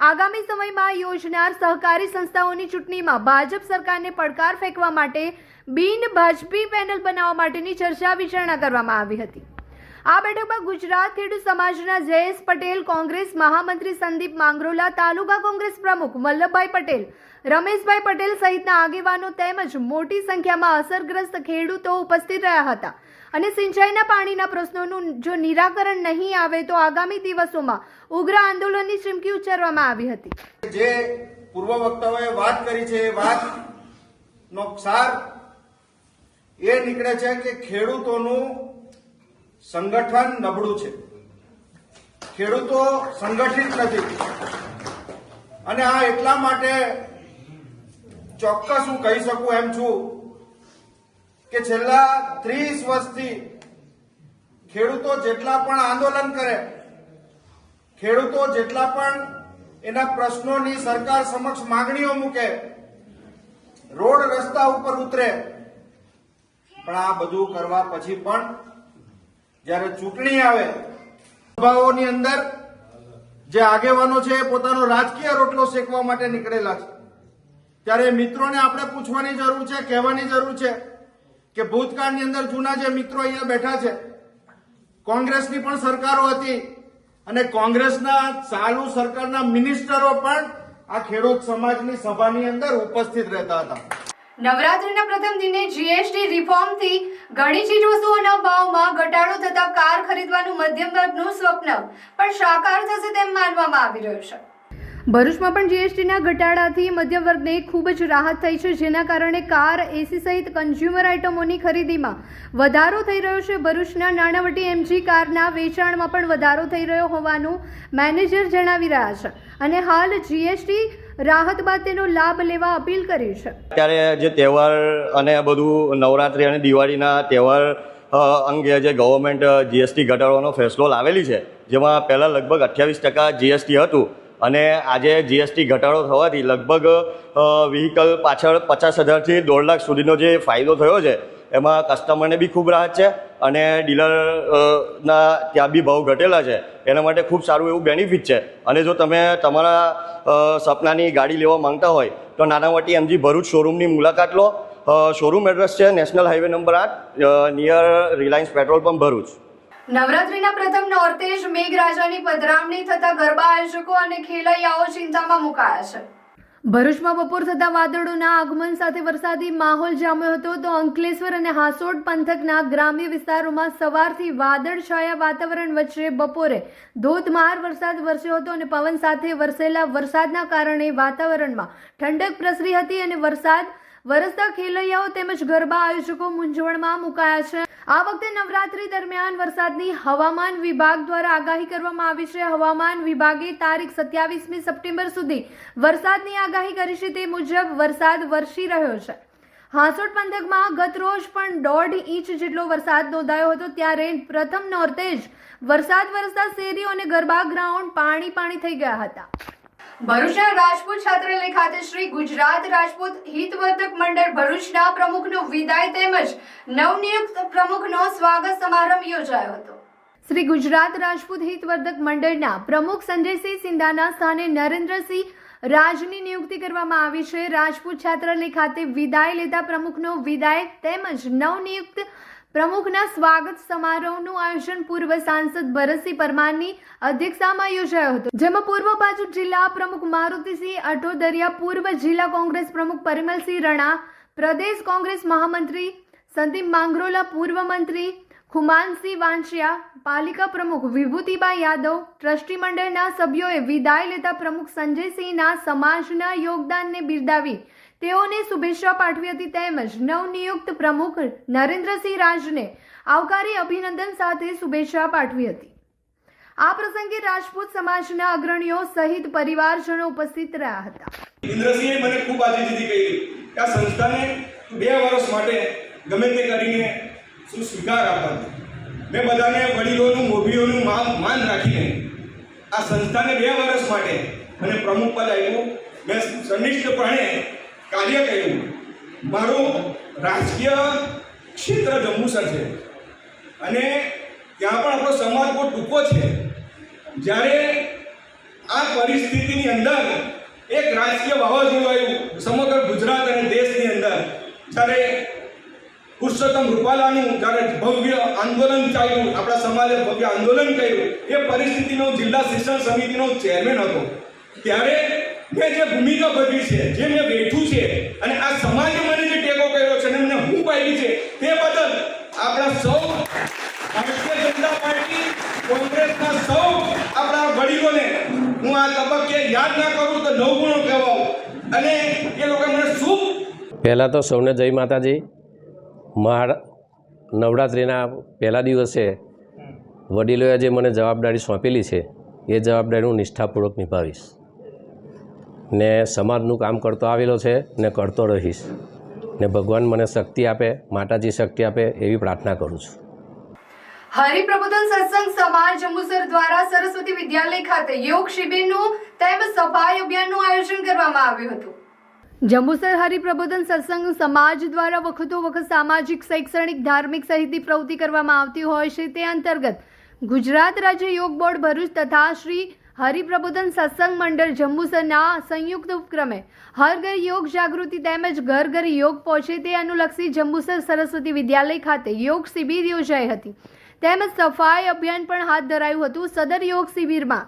આગામી સમયમાં યોજનાર સહકારી સંસ્થાઓની ચૂંટણીમાં ભાજપ સરકારને પડકાર ફેંકવા માટે બિન ભાજપી પેનલ બનાવવા માટેની ચર્ચા વિચારણા કરવામાં આવી હતી. આ બેઠકમાં ગુજરાત ખેડૂત સમાજના જયેશ પટેલ, કોંગ્રેસ મહામંત્રી સંદીપ માંગરોલા, તાલુકા કોંગ્રેસ પ્રમુખ વલ્લભભાઈ પટેલ, રમેશભાઈ પટેલ સહિતના આગેવાનો તેમજ મોટી સંખ્યામાં અસરગ્રસ્ત ખેડૂતો ઉપસ્થિત રહ્યા હતા. અને સિંચાઈના પાણીના પ્રશ્નોનું જો નિરાકરણ નહીં આવે તો આગામી દિવસોમાં ઉગ્ર આંદોલનની ચીમકી ઉચ્ચારવામાં આવી હતી. જે પૂર્વ વક્તાઓએ વાત કરી છે એ વાતનો સાર એ નીકળે છે કે ખેડૂતોનું સંગઠન નબળું છે, ખેડૂતો સંગઠિત નથી. અને આ એટલા માટે ચોક્કસ હું કહી શકું એમ છું કે છેલ્લા 30 વર્ષથી ખેડૂતો જેટલા પણ આંદોલન કરે, ખેડૂતો જેટલા પણ એના પ્રશ્નોની સરકાર સમક્ષ માંગણીઓ મૂકે, રોડ રસ્તા ઉપર ઉતરે, પણ આ બધું કરવા પછી પણ જ્યારે ચૂંટણી આવે, સભાઓની અંદર જે આગેવાનો છે એ પોતાનો રાજકીય રોટલો શેકવા માટે નીકળેલા છે. ત્યારે મિત્રોને આપણે પૂછવાની જરૂર છે, કહેવાની જરૂર છે કે ભૂતકાળની અંદર જૂના જે મિત્રો અહીંયા બેઠા છે, કોંગ્રેસની પણ સરકારો હતી અને કોંગ્રેસના ચાલુ સરકારના મિનિસ્ટરો પણ આ ખેડૂત સમાજની સભાની અંદર ઉપસ્થિત રહેતા હતા. નવરાત્રીના પ્રથમ દિને જીએસટી રિફોર્મથી ઘણી ચીજવસ્તુઓના ભાવમાં ઘટાડો થતા કાર ખરીદવાનું મધ્યમ વર્ગનું સ્વપ્ન પણ સાકાર થશે તેમ માનવામાં આવી રહ્યું છે. ભરૂચમાં પણ જીએસટીના ઘટાડાથી મધ્યમ વર્ગને ખૂબ જ રાહત થઈ છે, જેના કારણે કાર, એસી સહિત કન્ઝ્યુમર આઇટમોની ખરીદીમાં વધારો થઈ રહ્યો છે. ભરૂચના નાણાવટી એમજી કારના વેચાણમાં પણ વધારો થઈ રહ્યો હોવાનું મેનેજર જણાવી રહ્યા છે અને હાલ જીએસટી રાહત બાદ તેનો લાભ લેવા અપીલ કરી છે. અત્યારે જે તહેવાર અને બધું નવરાત્રિ અને દિવાળીના તહેવાર અંગે જે ગવર્મેન્ટ જીએસટી ઘટાડવાનો ફેસલો લાવેલી છે, જેમાં પહેલાં લગભગ 28% જીએસટી હતું અને આજે જીએસટી ઘટાડો થવાથી લગભગ વ્હીકલ પાછળ 50,000થી 1.5 લાખ સુધીનો જે ફાયદો થયો છે, એમાં કસ્ટમરને બી ખૂબ રાહત છે અને ડીલરના ત્યાં બી ભાવ ઘટેલા છે, એના માટે ખૂબ સારું એવું બેનિફિટ છે. અને જો તમે તમારા સપનાની ગાડી લેવા માંગતા હોય તો નાનાવટી એમજી ભરૂચ શોરૂમની મુલાકાત લો. શોરૂમ એડ્રેસ છે national highway number 8 near Reliance petrol pump Bharuch. નવરાત્રીના પ્રથમ નોરતે જ મેઘરાજાની પધરામણી થતા ગરબા આયોજકો અને ખેલૈયાઓ ચિંતામાં મુકાયા છે. ભરૂચમાં બપોર થતા વાદળોના આગમન સાથે વરસાદી માહોલ જામ્યો હતો, તો અંકલેશ્વર અને હાસોડ પંથકના ગ્રામ્ય વિસ્તારોમાં સવારથી વાદળછાયા વાતાવરણ વચ્ચે બપોરે ધોધમાર વરસાદ વરસ્યો હતો અને પવન સાથે વરસેલા વરસાદના કારણે વાતાવરણમાં ઠંડક પ્રસરી હતી અને વરસાદ વરસતા ખેલૈયાઓ તેમજ ગરબા આયોજકો મૂંઝવણમાં મુકાયા છે. આ વખતે નવરાત્રી દરમિયાન વરસાદની હવામાન વિભાગ દ્વારા આગાહી કરવામાં આવી છે. હવામાન વિભાગે તારીખ 27મી સપ્ટેમ્બર સુધી વરસાદની આગાહી કરી છે. તે મુજબ વરસાદ વરસી રહ્યો છે. હાસોડ પંથકમાં ગત રોજ પણ 1.5 ઇંચ જેટલો વરસાદ નોંધાયો હતો, ત્યારે પ્રથમ નોરતે જ વરસાદ વરસતા શેરીઓ અને ગરબા ગ્રાઉન્ડ પાણી થઈ ગયા હતા. ભરૂચના રાજપૂત છાત્રાલય ખાતે શ્રી ગુજરાત રાજપૂત હિતવર્ધક મંડળ ભરૂચના પ્રમુખનો વિદાય તેમજ નવનિયુક્ત પ્રમુખનો સ્વાગત સમારંભ યોજાયો હતો. શ્રી ગુજરાત રાજપૂત હિતવર્ધક મંડળના પ્રમુખ સંજયસિંહ સિંધાના સ્થાને નરેન્દ્રસિંહ રાજની નિયુક્તિ કરવામાં આવી છે. રાજપૂત છાત્રાલય ખાતે વિદાય લેતા પ્રમુખનો વિદાય તેમજ નવનિયુક્ત પ્રમુખના સ્વાગત સમારોહનું આયોજન પૂર્વ સાંસદ ભરતસિંહ પરમારની અધ્યક્ષતામાં યોજાયો હતો, જેમાં પૂર્વ ભાજપ જિલ્લા પ્રમુખ મારુતિસિંહ અટોદરિયા, પૂર્વ જિલ્લા કોંગ્રેસ પ્રમુખ પરિમલસિંહ રણા, પ્રદેશ કોંગ્રેસ મહામંત્રી સંદીપ માંગરોલા, પૂર્વ મંત્રી ખુમાનસિંહ વાંચિયા, પાલિકા પ્રમુખ વિભૂતિબા યાદવ, ટ્રસ્ટી મંડળના સભ્યોએ વિદાય લેતા પ્રમુખ સંજયસિંહના સમાજના યોગદાનને બિરદાવી તેઓને શુભેચ્છા પાઠવી હતી તેમજ નવનિયુક્ત પ્રમુખ નરેન્દ્રસિંહ રાજને આવકારી અભિનંદન સાથે શુભેચ્છા પાઠવી હતી. આ પ્રસંગે રાજપૂત સમાજના અગ્રણીઓ સહિત પરિવારજનો ઉપસ્થિત રહ્યા હતા. ઇન્દ્રસિંહે મને ખૂબ આજીજી કરી કે આ સંસ્થાને 2 વર્ષ માટે ગમે તે કરીને શું સ્વીકાર આપવાનો. મેં બધાને વડીલોનું મોભીઓનું માન રાખીને આ સંસ્થાને 2 વર્ષ માટે મને પ્રમુખ પદ આપ્યું. મેં સનિષ્ઠપણે કાર્ય કર્યું. મારું રાજકીય ક્ષેત્ર જંબુસર છે અને ત્યાં પણ આપણો સમાજ બહુ ટૂંકો છે. જ્યારે આ પરિસ્થિતિની અંદર એક રાજકીય વાવાઝોડું આવ્યું સમગ્ર ગુજરાત અને દેશની અંદર, જ્યારે પુરુષોત્તમ રૂપાલાનું જ્યારે ભવ્ય આંદોલન ચાલ્યું, આપણા સમાજે ભવ્ય આંદોલન કર્યું, એ પરિસ્થિતિનો જિલ્લા શિક્ષણ સમિતિનો ચેરમેન હતો. ત્યારે મેં જે ભૂમિકા ભજવી છે, જે મેં બેઠું છે અને આ સમાજે મને જે ટેકો કર્યો છે અને મને હું પાડી છે, તે બદલ આપણા સૌ ભારતીય જનતા પાર્ટી, કોંગ્રેસના સૌ આપણા વડીલોને હું આ તબક્કે યાદ ના કરું તો 9 ગુણો કહેવાઉં અને એ લોકો મને શું. પહેલાં તો સૌને જય માતાજી. નવરાત્રિના પહેલા દિવસે વડીલોએ જે મને જવાબદારી સોંપેલી છે એ જવાબદારી હું નિષ્ઠાપૂર્વક નિભાવીશ ને સમાજનું કામ કરતો આવેલો છે ને કરતો રહીશ ને ભગવાન મને શક્તિ આપે, માતાજી શક્તિ આપે એવી પ્રાર્થના કરું છું. હરિપ્રબોધન સત્સંગ સમાજ જંબુસર દ્વારા સરસ્વતી વિદ્યાલય ખાતે યોગ શિબિરનું તેમજ સફાઈ અભિયાનનું આયોજન કરવામાં આવ્યું હતું. જંબુસર હરિપ્રબોધન સત્સંગ સમાજ દ્વારા વખતો વખત સામાજિક, શૈક્ષણિક, ધાર્મિક સહિતની પ્રવૃત્તિ કરવામાં આવતી હોય છે. તે અંતર્ગત ગુજરાત રાજ્ય યોગ બોર્ડ ભરૂચ તથા શ્રી હરિપ્રબોધન સત્સંગ મંડળ જંબુસરના સંયુક્ત ઉપક્રમે હર ઘર યોગ જાગૃતિ તેમજ ઘર ઘર યોગ પહોંચે તે અનુલક્ષી જંબુસર સરસ્વતી વિદ્યાલય ખાતે યોગ શિબિર યોજાઈ હતી તેમજ સફાઈ અભિયાન પણ હાથ ધરાયું હતું. સદર યોગ શિબિરમાં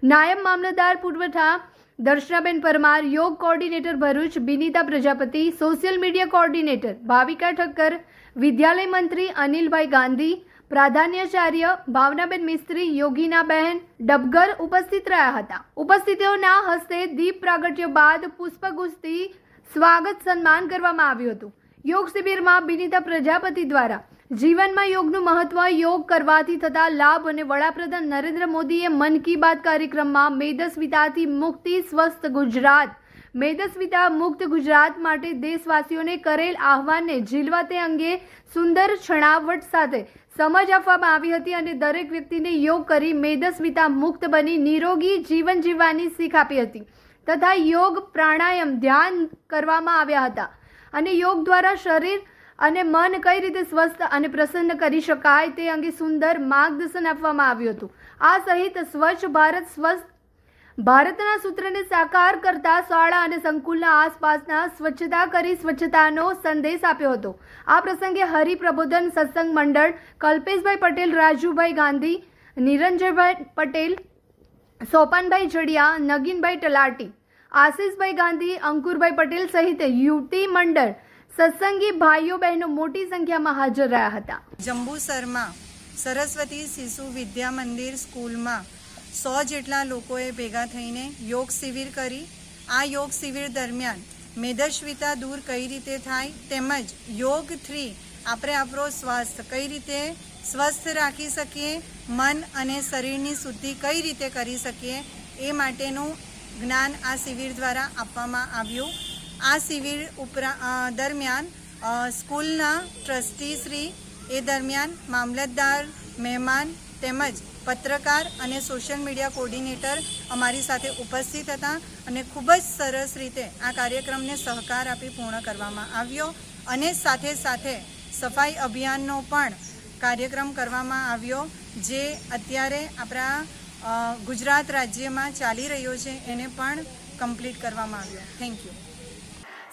નાયબ મામલતદાર પુરવઠા દર્શનાબેન પરમાર યોગ coordinator Bharuch, Binita Prajapati social media coordinator, Bhavika Thakkar વિદ્યાલય મંત્રી અનિલભાઈ ગાંધી, પ્રાધાન્યાચાર્ય ભાવનાબેન મિસ્ત્રી, યોગીનાબહેન ડબગર ઉપસ્થિત રહ્યા હતા. ઉપસ્થિતોના હસ્તે દીપ પ્રાગટ્ય બાદ પુષ્પગુચ્છથી સ્વાગત સન્માન કરવામાં આવ્યું હતું. યોગ શિબિરમાં બિનિતા પ્રજાપતિ દ્વારા જીવનમાં યોગનું મહત્વ, યોગ કરવાથી થતા લાભ અને વડાપ્રધાન નરેન્દ્ર મોદીએ મન કી બાત કાર્યક્રમમાં મેદસ્વીતાથી મુક્તિ સ્વસ્થ ગુજરાત, મેદસ્વીતા મુક્ત ગુજરાત માટે દેશવાસીઓને કરેલ આહવાનને ઝીલવા તે અંગે સુંદર છણાવટ સાથે સમજ આપવામાં આવી હતી અને દરેક વ્યક્તિને યોગ કરી મેદસ્વીતા મુક્ત બની નિરોગી જીવન જીવવાની શીખ આપી હતી તથા યોગ, પ્રાણાયામ, ધ્યાન કરવામાં આવ્યા હતા અને યોગ દ્વારા શરીર અને મન કઈ રીતે સ્વસ્થ અને પ્રસન્ન કરી શકાય તે અંગે સુંદર માર્ગદર્શન આપવામાં આવ્યું હતું. આ સહિત સ્વચ્છ ભારત સ્વસ્થ ભારતના સૂત્રને સાકાર કરતા શાળા અને સંકુલના આસપાસના સ્વચ્છતા કરી સ્વચ્છતાનો સંદેશ આપ્યો હતો. આ પ્રસંગે હરિપ્રબોધન સત્સંગ મંડળ, કલ્પેશભાઈ પટેલ, રાજુભાઈ ગાંધી, નિરંજનભાઈ પટેલ, સોપાનભાઈ જડિયા, નગીનભાઈ તલાટી, આશીષભાઈ ગાંધી, અંકુરભાઈ પટેલ સહિત યુવતી મંડળ સત્સંગી ભાઈઓ બહેનો મોટી સંખ્યામાં હાજર રહ્યા હતા. જંબુસરમાં સરસ્વતી શિશુ વિદ્યા મંદિર સ્કૂલમાં 100 જેટલા લોકોએ ભેગા થઈને યોગ શિબિર કરી. આ યોગ શિબિર દરમિયાન મેદસ્વીતા દૂર કઈ રીતે થાય તેમજ યોગથી આપણે આપણો સ્વાસ્થ્ય કઈ રીતે સ્વસ્થ રાખી શકીએ, મન અને શરીરની શુદ્ધિ કઈ રીતે કરી શકીએ એ માટેનું જ્ઞાન આ શિબિર દ્વારા આપવામાં આવ્યું. આ શિબિર દરમિયાન સ્કૂલના ટ્રસ્ટી શ્રી એ દરમિયાન મામલતદાર, મહેમાન તેમજ પત્રકાર અને સોશિયલ મીડિયા કોર્ડિનેટર અમારી સાથે ઉપસ્થિત હતા અને ખૂબ જ સરસ રીતે આ કાર્યક્રમને સહકાર આપી પૂર્ણ કરવામાં આવ્યો અને સાથે સાથે સફાઈ અભિયાનનો પણ કાર્યક્રમ કરવામાં આવ્યો જે અત્યારે આપણા ગુજરાત રાજ્યમાં ચાલી રહ્યો છે એને પણ કમ્પ્લીટ કરવામાં આવ્યો. Thank you.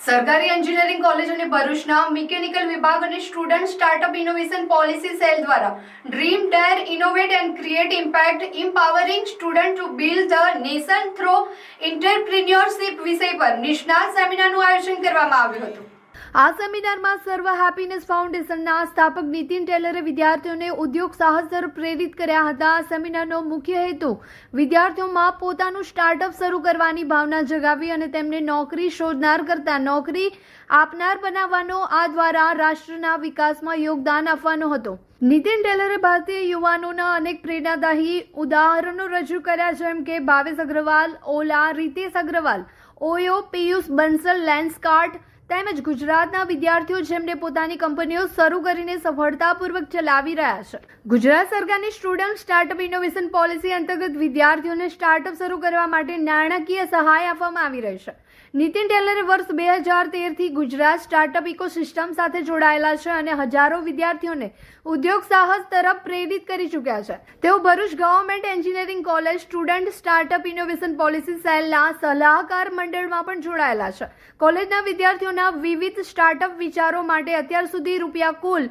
સરકારી એન્જિનિયરિંગ કોલેજ અને ભરૂચના મિકેનિકલ વિભાગ અને student startup innovation policy cell દ્વારા dream dare innovate and create impact empowering student to build the nation through entrepreneurship વિષય પર નિષ્ણાત સેમિનારનું આયોજન કરવામાં આવ્યું હતું. આ સેમિનારમાં સર્વ હેપીનેસ ફાઉન્ડેશનના સ્થાપક નીતિન ટેલરે વિદ્યાર્થીઓને ઉદ્યોગ સાહસ તરફ પ્રેરિત કર્યા હતા. આ સેમિનારનો મુખ્ય હેતુ વિદ્યાર્થીઓમાં પોતાનું સ્ટાર્ટઅપ શરૂ કરવાની ભાવના જગાવી અને તેમને નોકરી શોધનાર કરતાં નોકરી આપનાર બનાવવાનો, આ દ્વારા રાષ્ટ્રના વિકાસમાં યોગદાન આપવાનો હતો. નીતિન ટેલરે ભારતીય યુવાનોના અનેક પ્રેરણાદાયી ઉદાહરણો રજૂ કર્યા જેમ કે ભાવેશ અગ્રવાલ, ઓલા, રીતેશ અગ્રવાલ, ઓયો, પિયુષ બંસલ, લેન્સકાર્ટ તેમજ ગુજરાતના વિદ્યાર્થીઓ જેમને પોતાની કંપનીઓ શરૂ કરીને સફળતાપૂર્વક ચલાવી રહ્યા છે. ગુજરાત સરકારની સ્ટુડન્ટ સ્ટાર્ટઅપ ઇનોવેશન પોલિસી અંતર્ગત વિદ્યાર્થીઓને સ્ટાર્ટઅપ શરૂ કરવા માટે નાણાકીય સહાય આપવામાં આવી રહી છે. નીતિન ટેલરે વર્ષ 2013થી ગુજરાત સ્ટાર્ટઅપ ઇકોસિસ્ટમ સાથે જોડાયેલા છે અને હજારો વિદ્યાર્થીઓને ઉદ્યોગ સાહસ તરફ પ્રેરિત કરી ચૂક્યા છે. તેઓ Bharuch government engineering college student startup innovation policy સેલના સલાહકાર મંડળમાં પણ જોડાયેલા છે. કોલેજના વિદ્યાર્થીઓના વિવિધ સ્ટાર્ટઅપ વિચારો માટે અત્યાર સુધી રૂપિયા કુલ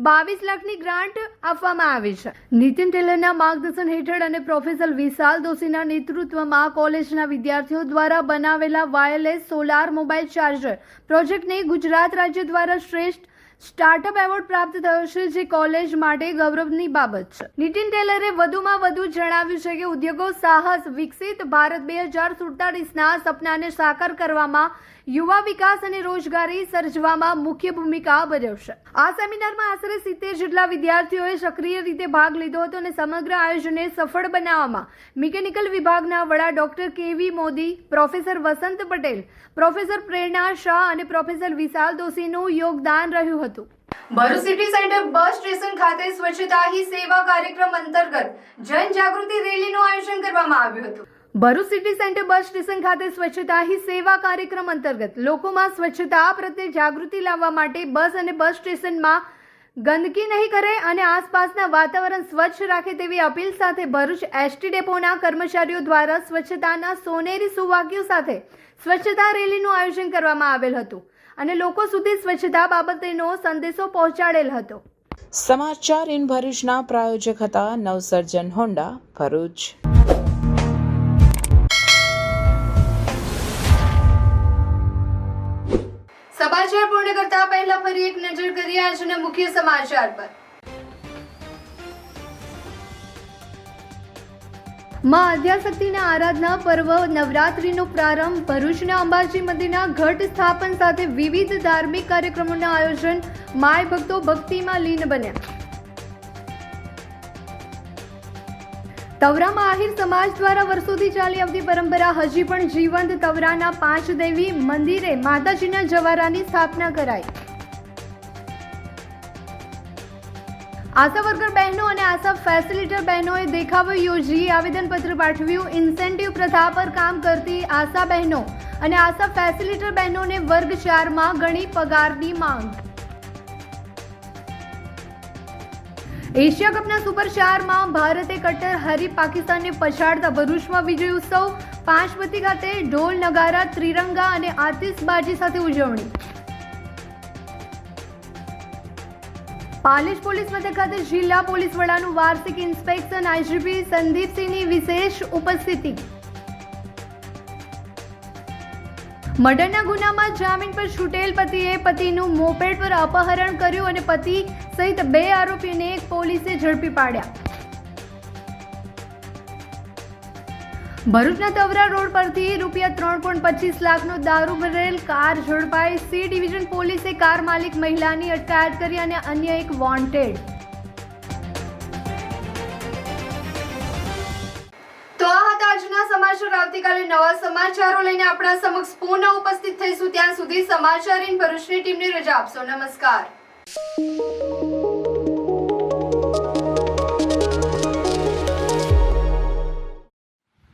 22 લાખની ગ્રાન્ટ આપવામાં આવી છે. નીતિન ટેલરના માર્ગદર્શન હેઠળ અને પ્રોફેસર વિશાલ દોશીના નેતૃત્વમાં કોલેજના વિદ્યાર્થીઓ દ્વારા બનાવેલા વાયરલેસ સોલાર મોબાઈલ ચાર્જર પ્રોજેક્ટને ગુજરાત રાજ્ય દ્વારા શ્રેષ્ઠ સ્ટાર્ટઅપ એવોર્ડ પ્રાપ્ત થયો છે, જે કોલેજ માટે ગૌરવની બાબત છે. નીતિન ટેલરે વધુમાં વધુ જણાવ્યું છે કે ઉદ્યોગો સાહસ વિકસિત ભારત 2047ના સપનાને સાકાર કરવામાં યુવા વિકાસ અને રોજગારી સર્જવામાં મુખ્ય ભૂમિકા ભજવશે. આ સેમિનારમાં આશરે 70 જેટલા વિદ્યાર્થીઓએ સક્રિય રીતે ભાગ લીધો હતો અને સમગ્ર આયોજનને સફળ બનાવવામાં મિકેનિકલ વિભાગના વડા ડોક્ટર કેવી મોદી, પ્રોફેસર વસંત પટેલ, પ્રોફેસર પ્રેરણા શાહ અને પ્રોફેસર વિશાલ દોશીનું યોગદાન રહ્યું હતું. Bharuch city centre bus station ખાતે સ્વચ્છતા હી સેવા કાર્યક્રમ અંતર્ગત જનજાગૃતિ રેલીનું આયોજન કરવામાં આવ્યું હતું. Bharuch city centre bus station ખાતે સ્વચ્છતા હી સેવા કાર્યક્રમ અંતર્ગત લોકોમાં સ્વચ્છતા પ્રત્યે જાગૃતિ લાવવા માટે બસ અને બસ સ્ટેશનમાં ગંદકી નહીં કરે અને આસપાસના વાતાવરણ સ્વચ્છ રાખે તેવી અપીલ સાથે ભરૂચ એસટી ડેપોના કર્મચારીઓ દ્વારા સ્વચ્છતાના સોનેરી સુવાક્યો સાથે સ્વચ્છતા રેલીનું આયોજન કરવામાં આવેલ હતું અને લોકો સુધી સ્વચ્છતા બાબતેનો સંદેશો પહોંચાડેલ હતો. સમાચાર ઇન ભરૂચના પ્રાયોજક હતા નવસર્જન હોન્ડા ભરૂચ. સમાચાર પૂર્ણ કરતા પહેલા ફરી એક નજર કરીએ આજના મુખ્ય સમાચાર પર। માં આદ્યાશક્તિના આરાધના પર્વ નવરાત્રીનો પ્રારંભ ભરૂચના અંબાજી મંદિરના ઘટ સ્થાપન સાથે વિવિધ ધાર્મિક કાર્યક્રમોના આયોજન। માય ભક્તો ભક્તિમાં લીન બન્યા। તવરામાં આહિર સમાજ દ્વારા વર્ષોથી ચાલી આવતી પરંપરા હજી પણ જીવંત। તવરાના 5 દેવી મંદિરે માતાજીના જવારાની સ્થાપના કરાઈ। આશા વર્કર બહેનો અને આશા ફેસિલિટર બહેનોએ દેખાવો યોજી આવેદનપત્ર પાઠવ્યું। ઇન્સેન્ટિવ પ્રથા પર કામ કરતી આશા બહેનો અને આશા ફેસિલિટર બહેનોને વર્ગ 4માં ગણી પગારની માંગ। એશિયા કપના સુપર 4માં ભારતે કટ્ટર હરીફ પાકિસ્તાનને પછાડતા ભરૂચમાં વિજય ઉત્સવ। પાંચમતી ખાતે ઢોલ નગારા ત્રિરંગા અને આતિશબાજી સાથે ઉજવણી। પાલેજ પોલીસ મથક ખાતે જિલ્લા પોલીસ વડાનું વાર્ષિક ઇન્સ્પેક્શન। આઈજીપી સંદીપસિંહની વિશેષ ઉપસ્થિતિ। મર્ડરના ગુનામાં જામીન પર છૂટેલ પતિએ પતિનું મોપેડ પર અપહરણ કર્યું અને પતિ સહિત 2 આરોપીને પોલીસે ઝડપી પાડ્યા। ભરૂચના તવરા રોડ પરથી ₹3.25 લાખનો દારૂ ભરેલ કાર ઝડપાઈ। સી ડિવિઝન પોલીસે કાર માલિક મહિલાની અટકાયત કરી અને અન્ય એક વોન્ટેડ। તો આ હતા આજના સમાચાર। આવતીકાલે નવા સમાચારો લઈને આપણા સમક્ષ પુનઃ ઉપસ્થિત થઈશું। ત્યાં સુધી સમાચાર ઇન ભરૂચની ટીમને રજા આપશો। નમસ્કાર।